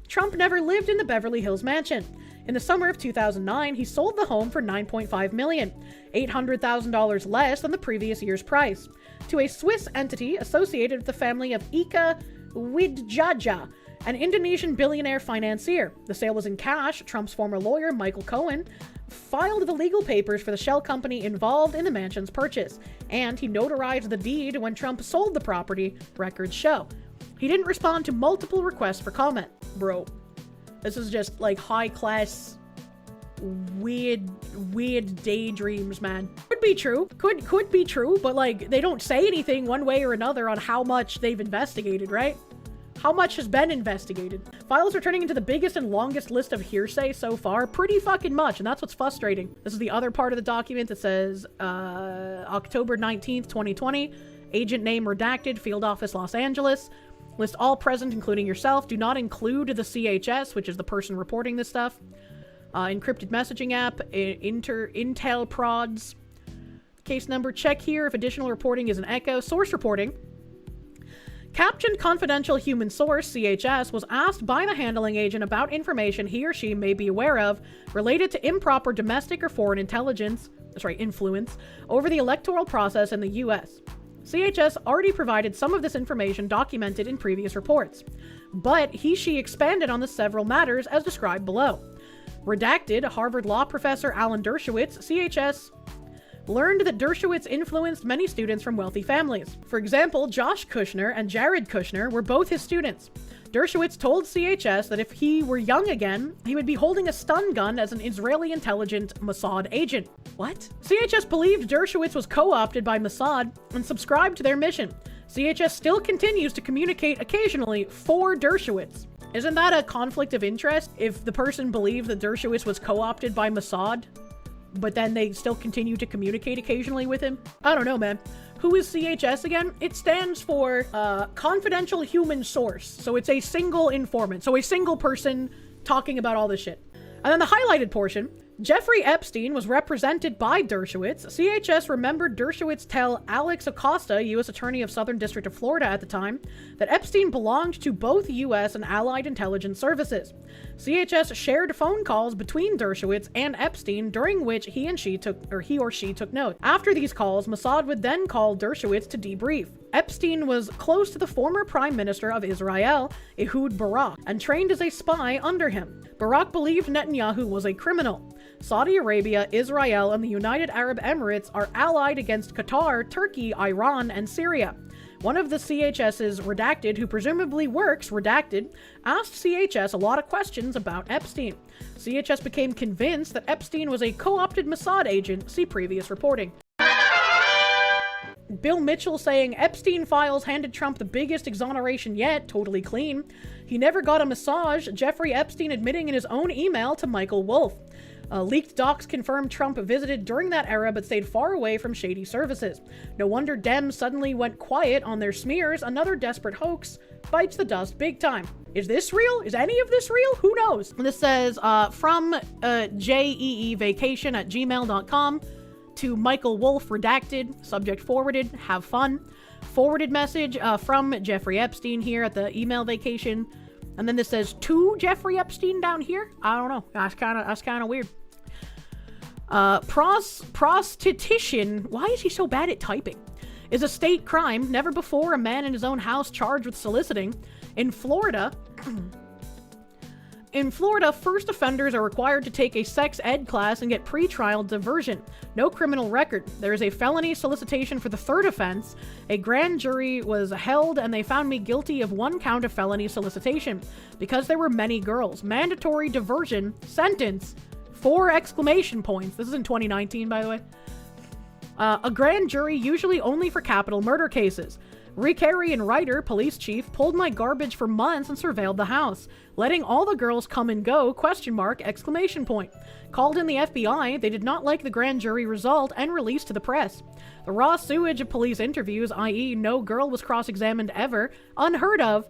Trump never lived in the Beverly Hills mansion. In the summer of 2009, he sold the home for $9.5 million, $800,000 less than the previous year's price, to a Swiss entity associated with the family of Ika Widjaja, an Indonesian billionaire financier. The sale was in cash. Trump's former lawyer, Michael Cohen, filed the legal papers for the shell company involved in the mansion's purchase, and he notarized the deed when Trump sold the property, records show. He didn't respond to multiple requests for comment. Bro, this is just like high-class, weird daydreams, man. Could be true. Could be true, but like, they don't say anything one way or another on how much they've investigated, right? How much has been investigated? Files are turning into the biggest and longest list of hearsay so far. Pretty fucking much, and that's what's frustrating. This is the other part of the document that says, October 19th, 2020, agent name redacted, field office, Los Angeles. List all present, including yourself. Do not include the CHS, which is the person reporting this stuff. Encrypted messaging app, Intel prods. Case number, check here if additional reporting is an echo. Source reporting. Captioned confidential human source, CHS, was asked by the handling agent about information he or she may be aware of related to improper domestic or foreign influence over the electoral process in the U.S. CHS already provided some of this information documented in previous reports, but he/she expanded on the several matters as described below. Redacted, Harvard law professor Alan Dershowitz, CHS learned that Dershowitz influenced many students from wealthy families. For example, Josh Kushner and Jared Kushner were both his students. Dershowitz told CHS that if he were young again, he would be holding a stun gun as an Israeli intelligence Mossad agent. What? CHS believed Dershowitz was co-opted by Mossad and subscribed to their mission. CHS still continues to communicate occasionally for Dershowitz. Isn't that a conflict of interest if the person believed that Dershowitz was co-opted by Mossad, but then they still continue to communicate occasionally with him? I don't know, man. Who is CHS again? It stands for Confidential Human Source. So it's a single informant. So a single person talking about all this shit. And then the highlighted portion, Jeffrey Epstein was represented by Dershowitz. CHS remembered Dershowitz tell Alex Acosta, U.S. Attorney of Southern District of Florida at the time, that Epstein belonged to both U.S. and allied intelligence services. CHS shared phone calls between Dershowitz and Epstein during which he or she took notes. After these calls, Mossad would then call Dershowitz to debrief. Epstein was close to the former Prime Minister of Israel, Ehud Barak, and trained as a spy under him. Barak believed Netanyahu was a criminal. Saudi Arabia, Israel, and the United Arab Emirates are allied against Qatar, Turkey, Iran, and Syria. One of the CHS's redacted, who presumably works redacted, asked CHS a lot of questions about Epstein. CHS became convinced that Epstein was a co-opted Mossad agent, see previous reporting. Bill Mitchell saying Epstein files handed Trump the biggest exoneration yet, totally clean. He never got a massage, Jeffrey Epstein admitting in his own email to Michael Wolff. Leaked docs confirmed Trump visited during that era but stayed far away from shady services. No wonder Dems suddenly went quiet on their smears. Another desperate hoax bites the dust big time. Is this real? Is any of this real? Who knows? And this says, from jeevacation@gmail.com to Michael Wolff, redacted, subject forwarded, have fun. Forwarded message from Jeffrey Epstein here at the email vacation. And then this says to Jeffrey Epstein down here. I don't know. That's kind of weird. Prostitution. Why is he so bad at typing? Is a state crime. Never before a man in his own house charged with soliciting. In Florida, first offenders are required to take a sex ed class and get pretrial diversion. No criminal record. There is a felony solicitation for the third offense. A grand jury was held and they found me guilty of one count of felony solicitation because there were many girls. Mandatory diversion sentence, 4 exclamation points. This is in 2019, by the way. A grand jury usually only for capital murder cases. Ricarian Ryder, police chief, pulled my garbage for months and surveilled the house, letting all the girls come and go, exclamation point. Called in the FBI, they did not like the grand jury result and released to the press. The raw sewage of police interviews, i.e. no girl was cross-examined ever, unheard of,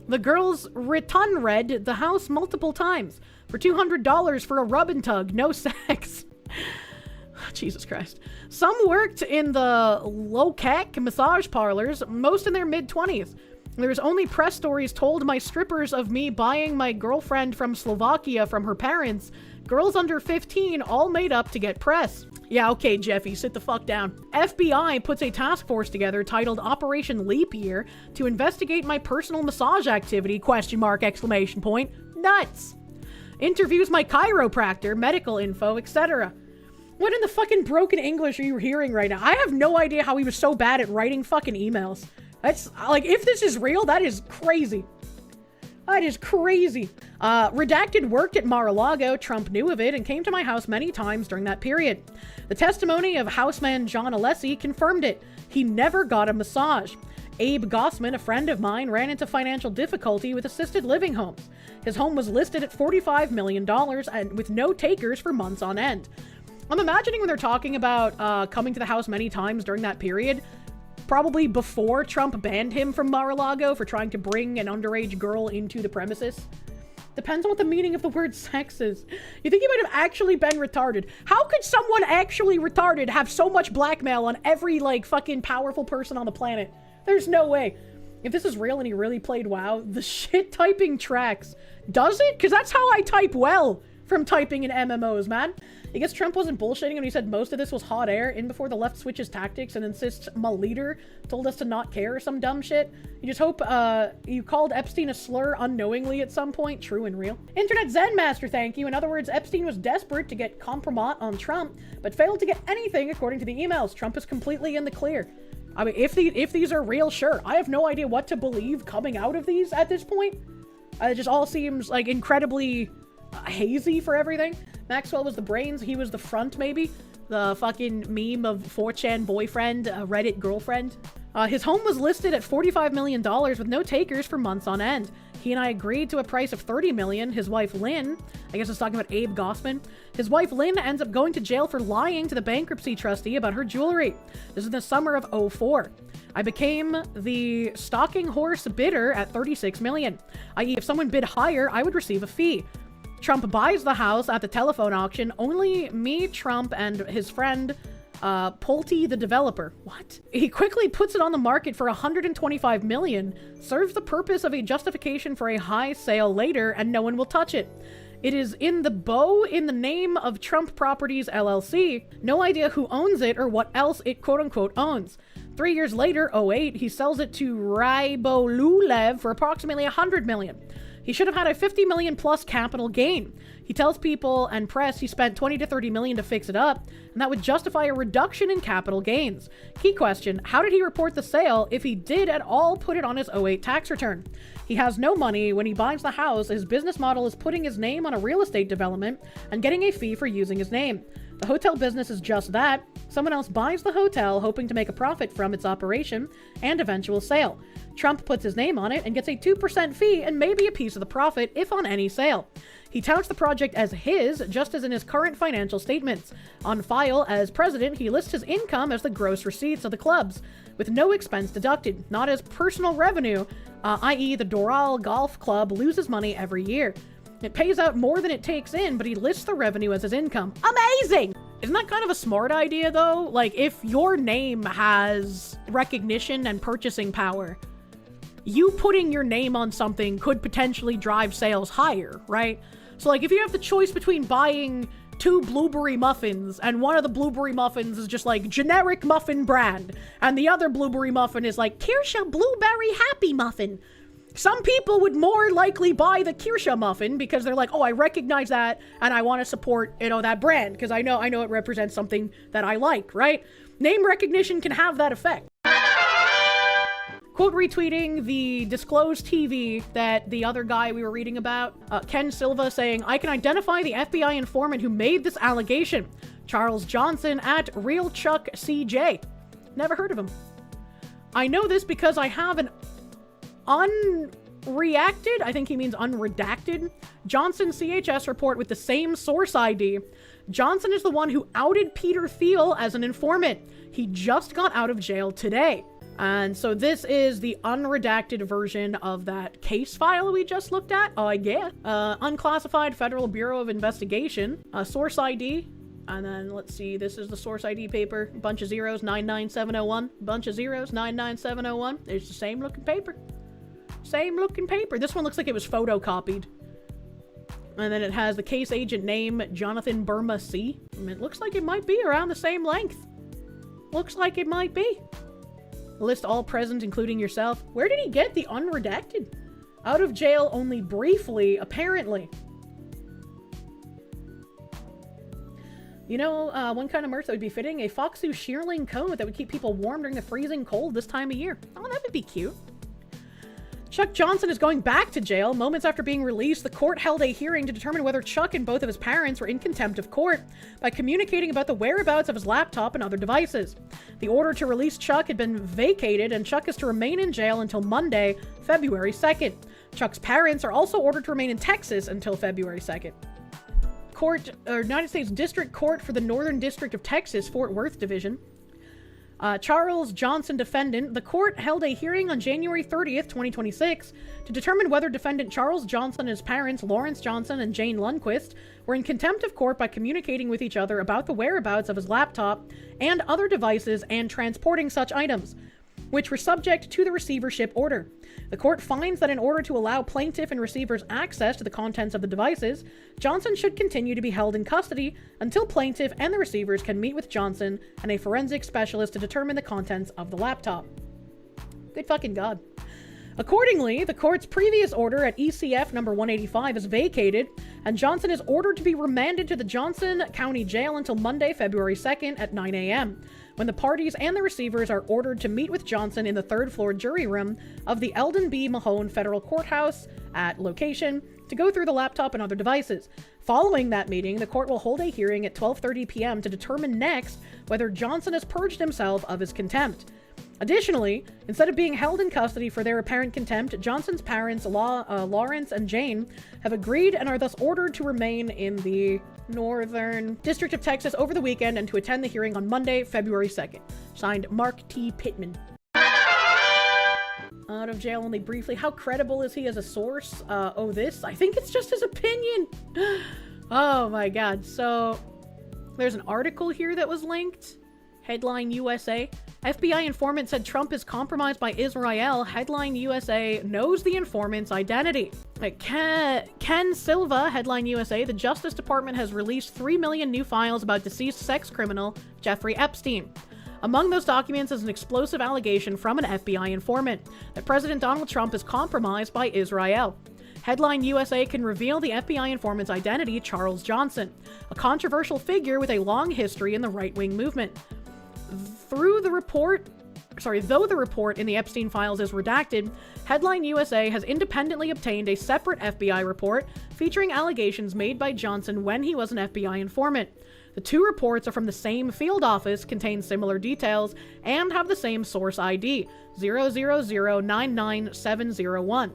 The girls read the house multiple times for $200 for a rub and tug, no sex. Jesus Christ. Some worked in the low-cac massage parlors, most in their mid-20s. There's only press stories told by strippers of me buying my girlfriend from Slovakia from her parents. Girls under 15 all made up to get press. Yeah, okay, Jeffy, sit the fuck down. FBI puts a task force together titled Operation Leap Year to investigate my personal massage activity, ? Nuts. Interviews my chiropractor, medical info, etc. What in the fucking broken English are you hearing right now? I have no idea how he was so bad at writing fucking emails. That's, like, if this is real, that is crazy. That is crazy. Redacted worked at Mar-a-Lago. Trump knew of it and came to my house many times during that period. The testimony of houseman John Alessi confirmed it. He never got a massage. Abe Gossman, a friend of mine, ran into financial difficulty with assisted living homes. His home was listed at $45 million and with no takers for months on end. I'm imagining when they're talking about coming to the house many times during that period, probably before Trump banned him from Mar-a-Lago for trying to bring an underage girl into the premises. Depends on what the meaning of the word sex is. You think he might have actually been retarded? How could someone actually retarded have so much blackmail on every, like, fucking powerful person on the planet? There's no way. If this is real and he really played WoW, the shit typing tracks. Does it? Because that's how I type well from typing in MMOs, man. I guess Trump wasn't bullshitting when he said most of this was hot air in before the left switches tactics and insists my leader told us to not care or some dumb shit. You just hope you called Epstein a slur unknowingly at some point. True and real. Internet Zen Master, thank you. In other words, Epstein was desperate to get compromat on Trump, but failed to get anything according to the emails. Trump is completely in the clear. I mean, if these are real, sure. I have no idea what to believe coming out of these at this point. It just all seems like incredibly hazy for everything. Maxwell was the brains, he was the front, maybe. The fucking meme of 4chan boyfriend, Reddit girlfriend. His home was listed at $45 million with no takers for months on end. He and I agreed to a price of $30 million. His wife, Lynn, I guess it's talking about Abe Gossman. His wife, Lynn, ends up going to jail for lying to the bankruptcy trustee about her jewelry. This is the summer of 2004. I became the stalking horse bidder at $36 million. i.e., if someone bid higher, I would receive a fee. Trump buys the house at the telephone auction. Only me, Trump, and his friend, Pulte, the developer. What? He quickly puts it on the market for $125 million, serves the purpose of a justification for a high sale later, and no one will touch it. It is in the bow in the name of Trump Properties LLC. No idea who owns it or what else it quote-unquote owns. 3 years later, 2008, he sells it to Rybolulev for approximately $100 million. He should have had a $50 million plus capital gain. He tells people and press he spent $20 to $30 million to fix it up, and that would justify a reduction in capital gains. Key question, how did he report the sale if he did at all put it on his 2008 tax return? He has no money. When he buys the house, his business model is putting his name on a real estate development and getting a fee for using his name. The hotel business is just that. Someone else buys the hotel hoping to make a profit from its operation and eventual sale. Trump puts his name on it and gets a 2% fee and maybe a piece of the profit if on any sale. He touts the project as his, just as in his current financial statements. On file as president, he lists his income as the gross receipts of the clubs, with no expense deducted, not as personal revenue, i.e. the Doral Golf Club loses money every year. It pays out more than it takes in, but he lists the revenue as his income. Amazing! Isn't that kind of a smart idea, though? Like, if your name has recognition and purchasing power, you putting your name on something could potentially drive sales higher, right? So, like, if you have the choice between buying 2 blueberry muffins, and one of the blueberry muffins is just, like, generic muffin brand, and the other blueberry muffin is, like, Kirsche Blueberry Happy Muffin, some people would more likely buy the Kirsche muffin because they're like, oh, I recognize that and I want to support, you know, that brand because I know it represents something that I like, right? Name recognition can have that effect. Quote retweeting the disclosed TV that the other guy we were reading about, Ken Silva saying, I can identify the FBI informant who made this allegation. Charles Johnson at RealChuckCJ. Never heard of him. I know this because I have an unreacted, I think he means unredacted, Johnson CHS report with the same source ID. Johnson is the one who outed Peter Thiel as an informant. He just got out of jail today. And so this is the unredacted version of that case file we just looked at. Oh, yeah. Unclassified Federal Bureau of Investigation. Source ID. And then, let's see, this is the source ID paper. Bunch of zeros, 99701. Bunch of zeros, 99701. It's the same looking paper. Same looking paper. This one looks like it was photocopied. And then it has the case agent name, Jonathan Burma C. And it looks like it might be around the same length. Looks like it might be. List all present, including yourself. Where did he get the unredacted? Out of jail only briefly, apparently. You know, one kind of merch that would be fitting? A Foxu shearling coat that would keep people warm during the freezing cold this time of year. Oh, that would be cute. Chuck Johnson is going back to jail. Moments after being released, the court held a hearing to determine whether Chuck and both of his parents were in contempt of court by communicating about the whereabouts of his laptop and other devices. The order to release Chuck had been vacated, and Chuck is to remain in jail until Monday, February 2nd. Chuck's parents are also ordered to remain in Texas until February 2nd. United States District Court for the Northern District of Texas, Fort Worth Division. Charles Johnson defendant. The court held a hearing on January 30th, 2026 to determine whether defendant Charles Johnson and his parents, Lawrence Johnson and Jane Lundquist, were in contempt of court by communicating with each other about the whereabouts of his laptop and other devices and transporting such items, which were subject to the receivership order. The court finds that in order to allow plaintiff and receivers access to the contents of the devices, Johnson should continue to be held in custody until plaintiff and the receivers can meet with Johnson and a forensic specialist to determine the contents of the laptop. Good fucking God. Accordingly, the court's previous order at ECF number 185 is vacated, and Johnson is ordered to be remanded to the Johnson County Jail until Monday, February 2nd at 9 a.m., when the parties and the receivers are ordered to meet with Johnson in the third-floor jury room of the Eldon B. Mahone Federal Courthouse at location to go through the laptop and other devices. Following that meeting, the court will hold a hearing at 12:30 p.m. to determine next whether Johnson has purged himself of his contempt. Additionally, instead of being held in custody for their apparent contempt, Johnson's parents, Lawrence and Jane, have agreed and are thus ordered to remain in the Northern District of Texas over the weekend and to attend the hearing on Monday, February 2nd. Signed, Mark T. Pittman. Out of jail only briefly. How credible is he as a source? This? I think it's just his opinion. Oh my god. So, there's an article here that was linked. Headline USA. FBI informant said Trump is compromised by Israel. Headline USA knows the informant's identity. Ken Silva, headline USA, the Justice Department has released 3 million new files about deceased sex criminal Jeffrey Epstein. Among those documents is an explosive allegation from an FBI informant that President Donald Trump is compromised by Israel. Headline USA can reveal the FBI informant's identity, Charles Johnson, a controversial figure with a long history in the right-wing movement. Though the report in the Epstein files is redacted, Headline USA has independently obtained a separate FBI report featuring allegations made by Johnson when he was an FBI informant. The two reports are from the same field office, contain similar details, and have the same source ID, 000099701.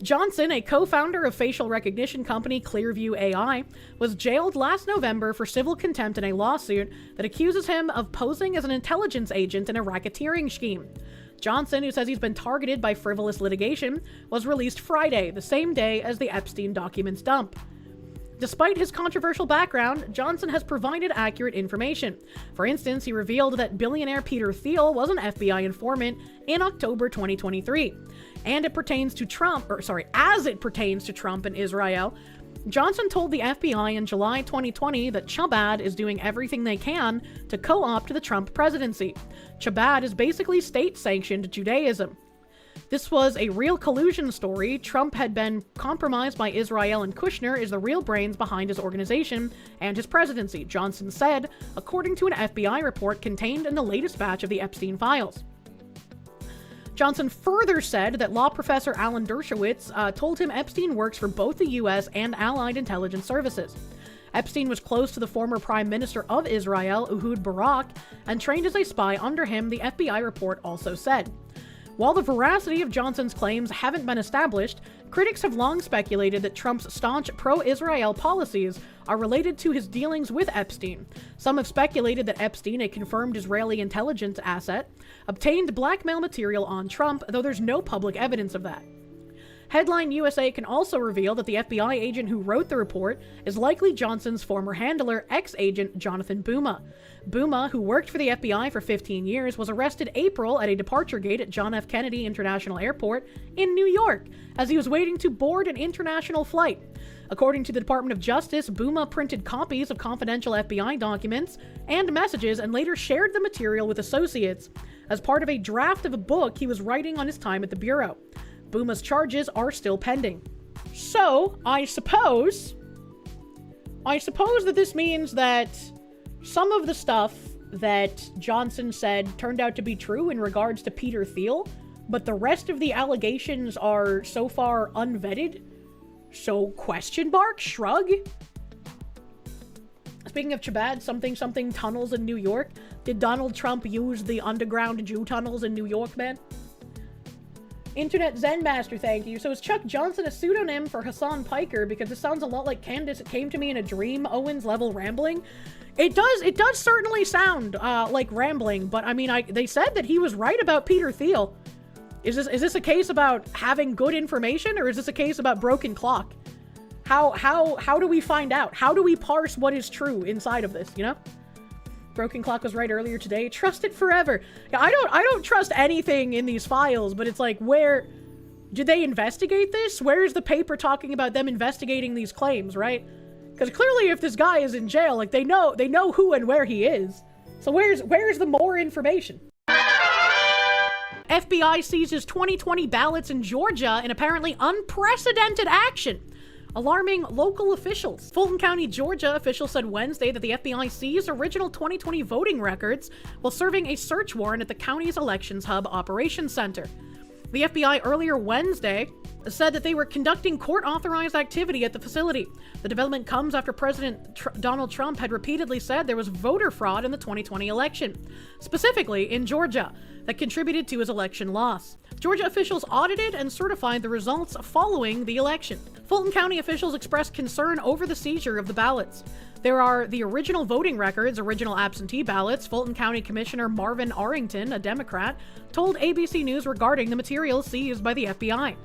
Johnson, a co-founder of facial recognition company Clearview AI, was jailed last November for civil contempt in a lawsuit that accuses him of posing as an intelligence agent in a racketeering scheme. Johnson, who says he's been targeted by frivolous litigation, was released Friday, the same day as the Epstein documents dump. Despite his controversial background, Johnson has provided accurate information. For instance, he revealed that billionaire Peter Thiel was an FBI informant in October 2023. And as it pertains to Trump and Israel, Johnson told the FBI in July 2020 that Chabad is doing everything they can to co-opt the Trump presidency. Chabad is basically state-sanctioned Judaism. This was a real collusion story. Trump had been compromised by Israel, and Kushner is the real brains behind his organization and his presidency, Johnson said, according to an FBI report contained in the latest batch of the Epstein files. Johnson further said that law professor Alan Dershowitz told him Epstein works for both the U.S. and allied intelligence services. Epstein was close to the former Prime Minister of Israel, Ehud Barak, and trained as a spy under him, the FBI report also said. While the veracity of Johnson's claims haven't been established, critics have long speculated that Trump's staunch pro-Israel policies are related to his dealings with Epstein. Some have speculated that Epstein, a confirmed Israeli intelligence asset, obtained blackmail material on Trump, though there's no public evidence of that. Headline USA can also reveal that the FBI agent who wrote the report is likely Johnson's former handler, ex-agent Jonathan Booma. Booma, who worked for the FBI for 15 years, was arrested April at a departure gate at John F. Kennedy International Airport in New York as he was waiting to board an international flight. According to the Department of Justice, Booma printed copies of confidential FBI documents and messages and later shared the material with associates as part of a draft of a book he was writing on his time at the Bureau. Booma's charges are still pending. So, I suppose that this means that some of the stuff that Johnson said turned out to be true in regards to Peter Thiel, but the rest of the allegations are so far unvetted. So, question mark? Shrug? Speaking of Chabad, something tunnels in New York. Did Donald Trump use the underground Jew tunnels in New York, man? Internet Zen Master, thank you. So is Chuck Johnson a pseudonym for Hassan Piker? Because this sounds a lot like Candace, it came to me in a dream, Owens level rambling. It does certainly sound like rambling, but I mean, they said that he was right about Peter Thiel. Is this a case about having good information, or is this a case about broken clock? How do we find out? How do we parse what is true inside of this, you know? Broken Clock was right earlier today. Trust it forever. Yeah, I don't trust anything in these files, but it's like, where did they investigate this? Where is the paper talking about them investigating these claims, right? Because clearly if this guy is in jail, like they know who and where he is. So where's the more information? FBI seizes 2020 ballots in Georgia in apparently unprecedented action, alarming local officials. Fulton County, Georgia officials said Wednesday that the FBI seized original 2020 voting records while serving a search warrant at the county's Elections Hub Operations Center. The FBI earlier Wednesday said that they were conducting court-authorized activity at the facility. The development comes after President Donald Trump had repeatedly said there was voter fraud in the 2020 election, specifically in Georgia, that contributed to his election loss. Georgia officials audited and certified the results following the election. Fulton County officials expressed concern over the seizure of the ballots. There are the original voting records, original absentee ballots. Fulton County Commissioner Marvin Arrington, a Democrat, told ABC News regarding the materials seized by the FBI.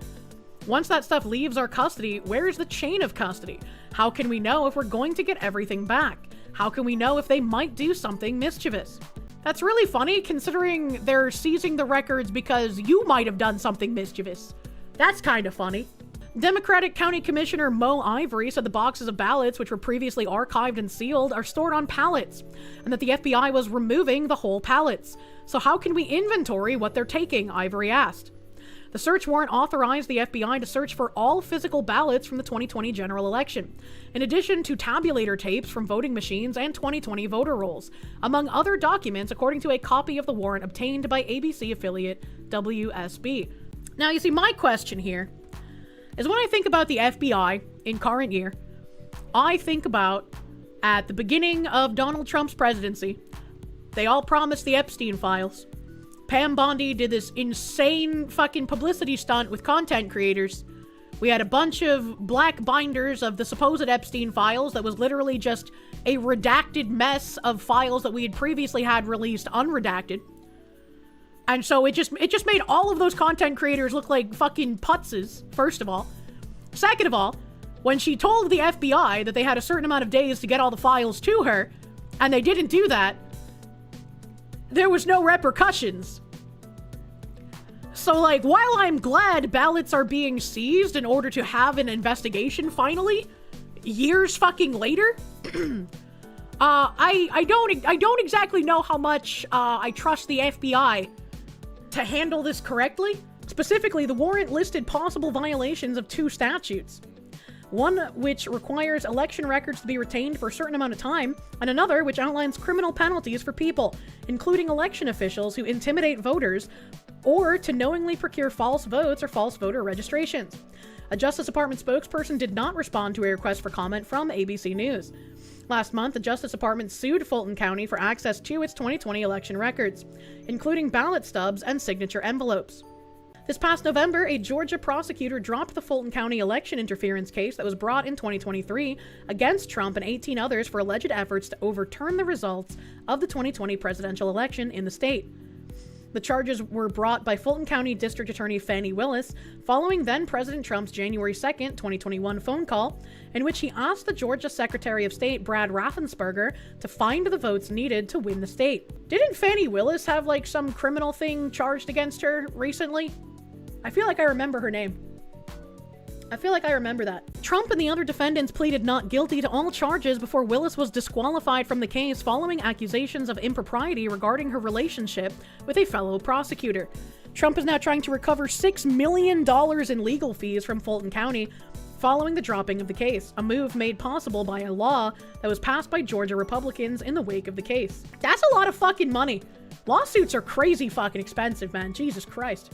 Once that stuff leaves our custody, where is the chain of custody? How can we know if we're going to get everything back? How can we know if they might do something mischievous? That's really funny, considering they're seizing the records because you might have done something mischievous. That's kind of funny. Democratic County Commissioner Mo Ivory said the boxes of ballots, which were previously archived and sealed, are stored on pallets, and that the FBI was removing the whole pallets. So how can we inventory what they're taking? Ivory asked. The search warrant authorized the FBI to search for all physical ballots from the 2020 general election, in addition to tabulator tapes from voting machines and 2020 voter rolls, among other documents, according to a copy of the warrant obtained by ABC affiliate WSB. Now, you see, my question here is when I think about the FBI in current year, I think about at the beginning of Donald Trump's presidency, they all promised the Epstein files. Pam Bondi did this insane fucking publicity stunt with content creators. We had a bunch of black binders of the supposed Epstein files that was literally just a redacted mess of files that we had previously had released unredacted. And so it just made all of those content creators look like fucking putzes, first of all. Second of all, when she told the FBI that they had a certain amount of days to get all the files to her, and they didn't do that, there was no repercussions. So, like, while I'm glad ballots are being seized in order to have an investigation finally, years fucking later, I don't exactly know how much I trust the FBI to handle this correctly. Specifically, the warrant listed possible violations of 2 statutes. One which requires election records to be retained for a certain amount of time, and another which outlines criminal penalties for people, including election officials who intimidate voters or to knowingly procure false votes or false voter registrations. A Justice Department spokesperson did not respond to a request for comment from ABC News. Last month, the Justice Department sued Fulton County for access to its 2020 election records, including ballot stubs and signature envelopes. This past November, a Georgia prosecutor dropped the Fulton County election interference case that was brought in 2023 against Trump and 18 others for alleged efforts to overturn the results of the 2020 presidential election in the state. The charges were brought by Fulton County District Attorney Fani Willis following then-President Trump's January 2nd, 2021 phone call, in which he asked the Georgia Secretary of State Brad Raffensperger to find the votes needed to win the state. Didn't Fani Willis have, like, some criminal thing charged against her recently? I feel like I remember her name. I feel like I remember that. Trump and the other defendants pleaded not guilty to all charges before Willis was disqualified from the case following accusations of impropriety regarding her relationship with a fellow prosecutor. Trump is now trying to recover $6 million in legal fees from Fulton County following the dropping of the case, a move made possible by a law that was passed by Georgia Republicans in the wake of the case. That's a lot of fucking money. Lawsuits are crazy fucking expensive, man. Jesus Christ.